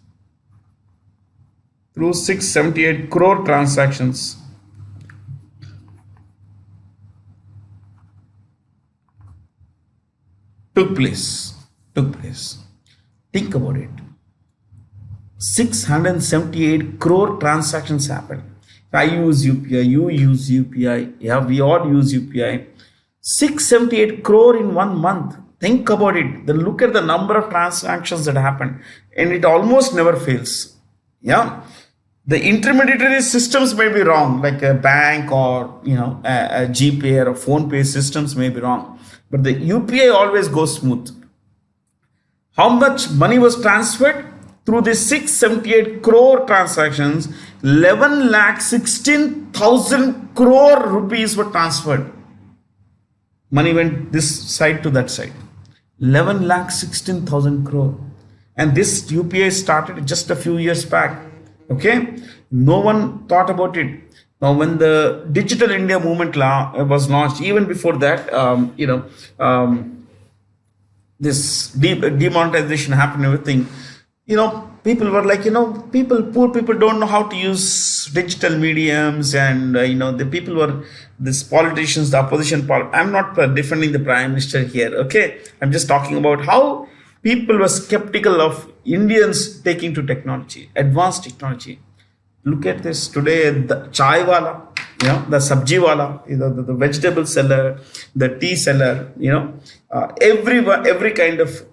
Took place. Think about it. 678 crore transactions happened. I use UPI, you use UPI, yeah, we all use UPI. 678 crore in 1 month. Think about it. Then look at the number of transactions that happen, and it almost never fails. Yeah. The intermediary systems may be wrong, like a bank or a GPay or a PhonePe systems may be wrong, but the UPI always goes smooth. How much money was transferred through the 678 crore transactions? 11,16,000 crore rupees were transferred. Money went this side to that side. 11,16,000 crore, and this UPI started just a few years back. Okay, no one thought about it. Now, when the Digital India movement was launched, even before that, this demonetization happened, everything, people were like, poor people don't know how to use digital mediums, and the people were, these politicians, the opposition. I'm not defending the prime minister here, okay? I'm just talking about how people were skeptical of Indians taking to technology, advanced technology. Look at this today, the chai wala, the sabji wala, the vegetable seller, the tea seller, everyone, every kind of,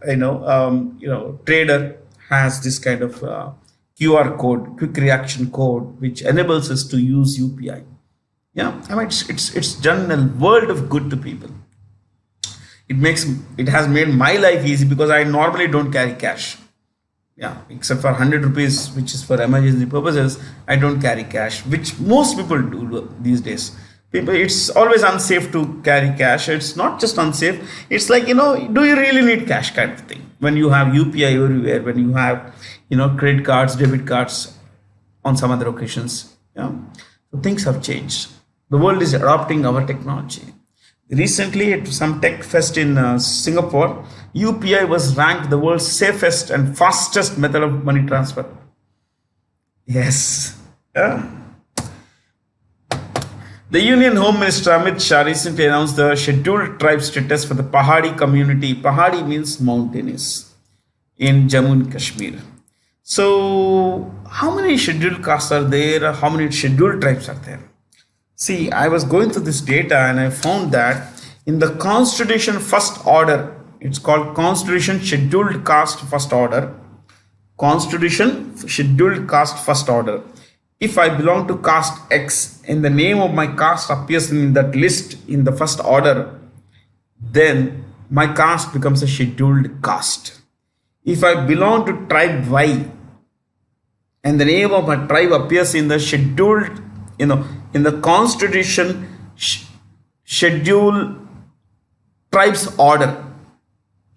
trader has this kind of QR code, quick reaction code, which enables us to use UPI. Yeah, I mean, it's done a world of good to people. It has made my life easy because I normally don't carry cash. Yeah, except for 100 rupees, which is for emergency purposes, I don't carry cash, which most people do these days. People, it's always unsafe to carry cash. It's not just unsafe. It's like, do you really need cash kind of thing? When you have UPI everywhere, when you have, credit cards, debit cards on some other occasions. Yeah. So things have changed. The world is adopting our technology. Recently, at some tech fest in Singapore, UPI was ranked the world's safest and fastest method of money transfer. Yes. Yeah. The Union Home Minister Amit Shah recently announced the scheduled tribe status for the Pahadi community. Pahadi means mountainous in Jammu and Kashmir. So, how many scheduled castes are there? How many scheduled tribes are there? See, I was going through this data and I found that in the Constitution First Order, it's called Constitution Scheduled Caste First Order. Constitution Scheduled Caste First Order. If I belong to caste X and the name of my caste appears in that list in the first order, then my caste becomes a scheduled caste. If I belong to tribe Y and the name of my tribe appears in the scheduled, in the Constitution Scheduled Tribes Order,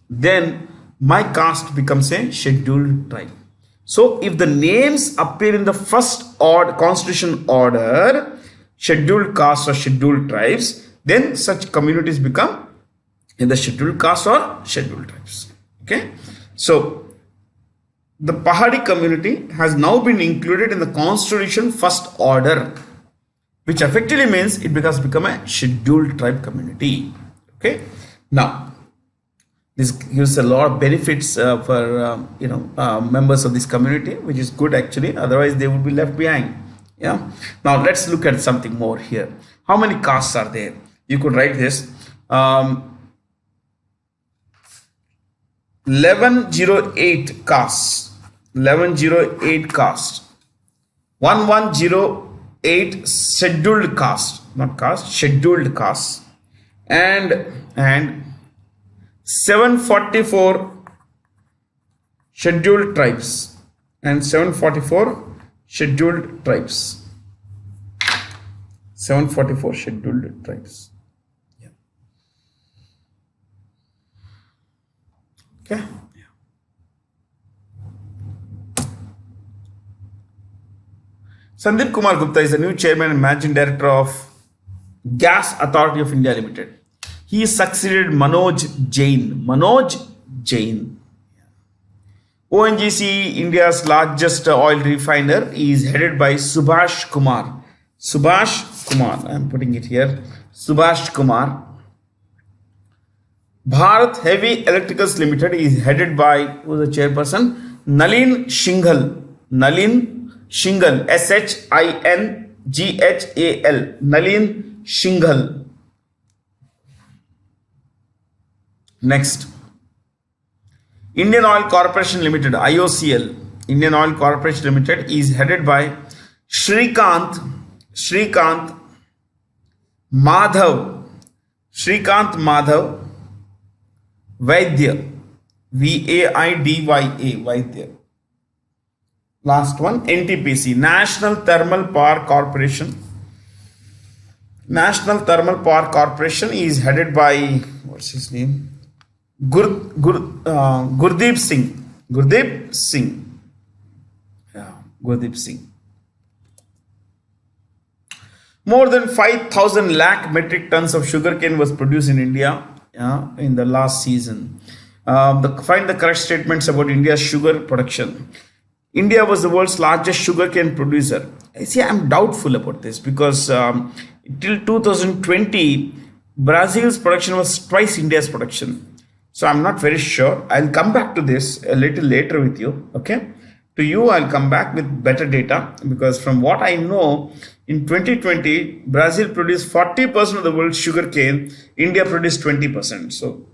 then my caste becomes a scheduled tribe. So if the names appear in the first order, Constitution order, scheduled castes or scheduled tribes, then such communities become in the scheduled caste or scheduled tribes. Okay. So the Pahadi community has now been included in the Constitution First Order, which effectively means it becomes become a scheduled tribe community. Okay. Now, this gives a lot of benefits for members of this community, which is good actually. Otherwise, they would be left behind. Yeah. Now let's look at something more here. How many castes are there? You could write this. 1108 castes. 1108 castes. 1108 scheduled caste, not caste, scheduled caste, and 744 scheduled tribes and 744 scheduled tribes. 744 scheduled tribes. Yeah. Okay. Yeah. Sandeep Kumar Gupta is the new chairman and managing director of Gas Authority of India Limited. He succeeded Manoj Jain. Manoj Jain. ONGC, India's largest oil refiner, is headed by Subhash Kumar. Subhash Kumar, I am putting it here. Subhash Kumar. Bharat Heavy Electricals Limited is headed by, who is the chairperson? Nalin Shinghal. Nalin Shinghal. Shinghal. Nalin Shinghal. Next, Indian Oil Corporation Limited, IOCL, Indian Oil Corporation Limited, is headed by Shrikant Madhav Vaidya, Vaidya, Vaidya. Last one, NTPC, National Thermal Power Corporation. National Thermal Power Corporation is headed by, what's his name? Gurdeep Singh. Gurdeep Singh. Yeah, Gurdeep Singh. More than 5,000 lakh metric tons of sugarcane was produced in India in the last season. Find the correct statements about India's sugar production. India was the world's largest sugarcane producer. I see, I'm doubtful about this because till 2020, Brazil's production was twice India's production. So I'm not very sure. I'll come back to this a little later with you. Okay. To you, I'll come back with better data because from what I know, in 2020, Brazil produced 40% of the world's sugarcane. India produced 20%. So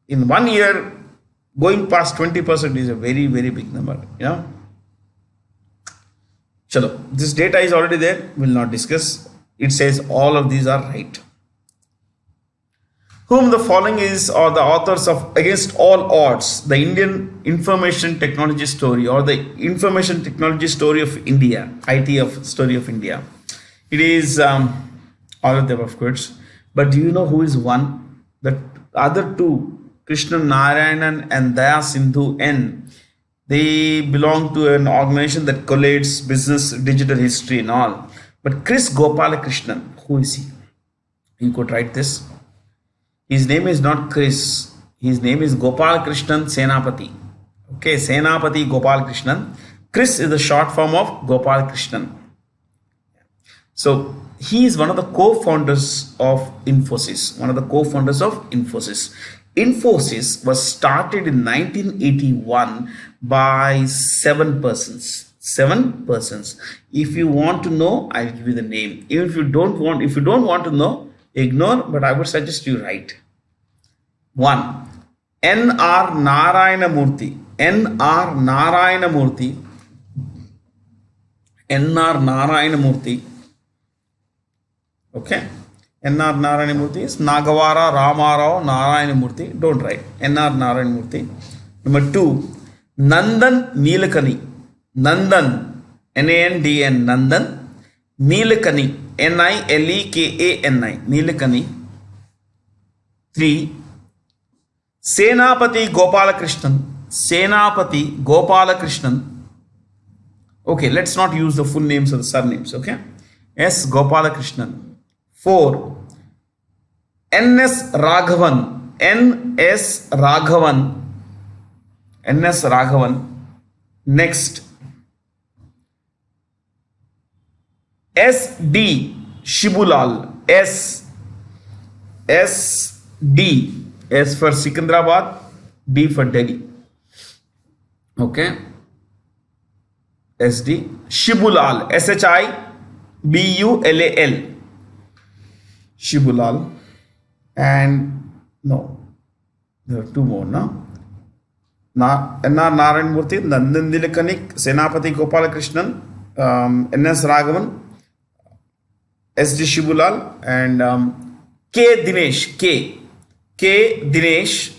in 1 year, going past 20% is a very, very big number. Chalo, this data is already there. We'll not discuss. It says all of these are right. Whom the following is or the authors of Against All Odds, the Indian Information Technology Story or the Information Technology Story of India, Story of India. It is all of them, of course. But do you know who is one? The other two, Krishnan Narayanan and Daya Sindhu N. They belong to an organization that collates business, digital history and all. But Chris Gopalakrishnan, who is he? You could write this. His name is not Chris. His name is Gopalakrishnan Senapati. Okay, Senapati Gopalakrishnan. Chris is the short form of Gopalakrishnan. So he is one of the co-founders of Infosys. Infosys was started in 1981 by 7 persons. 7 persons. If you want to know, I'll give you the name. Even if you don't want to know, ignore, but I would suggest you write. 1. N.R. Narayana Murthy. N.R. Narayana Murthy. N.R. Narayana Murthy. Okay. N.R. Narayana Murthy is Nagavara Ramarao Narayana Murthy. Don't write. N.R. Narayana Murthy. Number 2. Nandan Nilekani. Nandan. N-A-N-D-N. Nandan Nilekani. Nilekani. Nilekani. 3. Senapati Gopalakrishnan. Senapati Gopalakrishnan. Okay, let's not use the full names of the surnames. Okay. S. Gopalakrishnan. 4. N.S. Raghavan. N.S. Raghavan. N.S. Raghavan. Next. S.D. Shibulal. S.D. S for Sikandrabad, D for Delhi. Okay. S.D. Shibulal. S-H-I-B-U-L-A-L. Shibulal. And no, there are 2 more now. N.R. Narayan Murthy, Nandan Nilekanik, Senapati Gopalakrishnan, N.S. Raghavan, S.D. Shibulal, and K. Dinesh, K. Dinesh,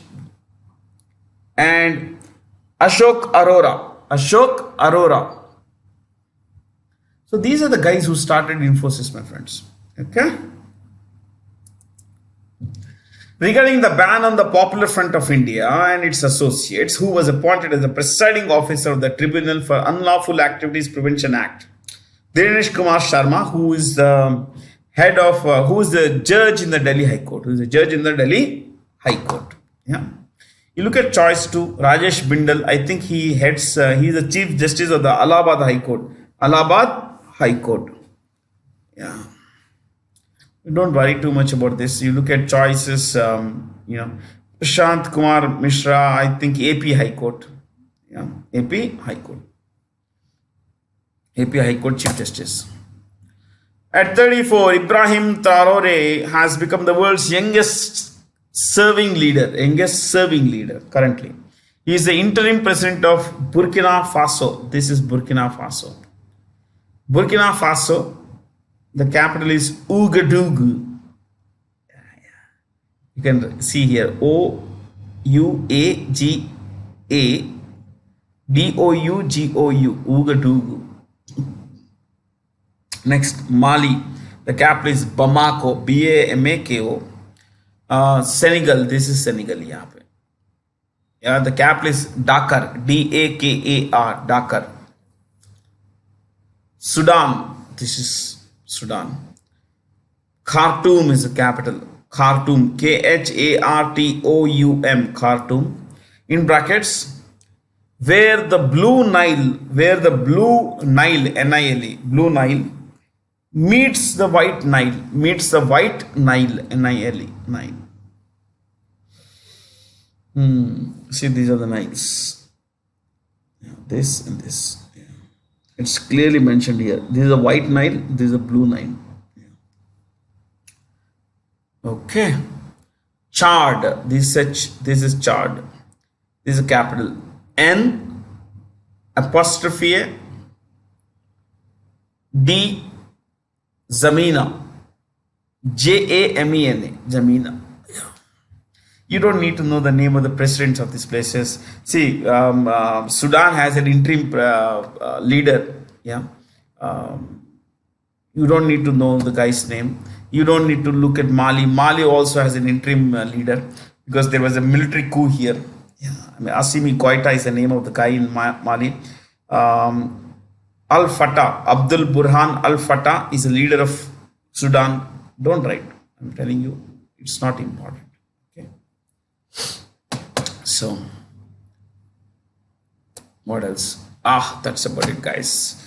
and Ashok Arora. So these are the guys who started Infosys, my friends. Okay. Regarding the ban on the Popular Front of India and its associates, who was appointed as the presiding officer of the Tribunal for Unlawful Activities Prevention Act, Dinesh Kumar Sharma, who is the head of, who is the judge in the Delhi High Court, Yeah. You look at choice 2, Rajesh Bindal. I think he heads, he is the Chief Justice of the Allahabad High Court. Yeah. Don't worry too much about this. You look at choices, Prashant Kumar Mishra, I think AP High Court. Yeah, AP High Court Chief Justice. At 34, Ibrahim Traore has become the world's youngest serving leader currently. He is the interim president of Burkina Faso. This is Burkina Faso. The capital is Ouagadougou. You can see here Ouagadougou. Ouagadougou. Next, Mali. The capital is Bamako. Bamako. Senegal. This is Senegal. Yeah, the capital is Dakar. Dakar. Dakar. Sudan. This is Sudan. Khartoum is the capital. Khartoum. Khartoum. Khartoum. In brackets. where the blue Nile, Nile, blue Nile meets the white Nile, Nile. Nile. See, these are the Niles. Yeah, this and this. Yeah. It's clearly mentioned here. This is a white Nile, this is a blue Nile. Yeah. Okay. Chad. This is Chad. This is a capital N apostrophe A D Zamina, Jamena, Jamina. You don't need to know the name of the presidents of these places. See, Sudan has an interim leader. Yeah, you don't need to know the guy's name. You don't need to look at Mali. Mali also has an interim leader because there was a military coup here. Yeah, I mean, Assimi Goita is the name of the guy in Mali. Al Fatah, Abdul Burhan Al Fatah is the leader of Sudan. Don't write. I'm telling you, it's not important. Okay. So, what else? That's about it, guys.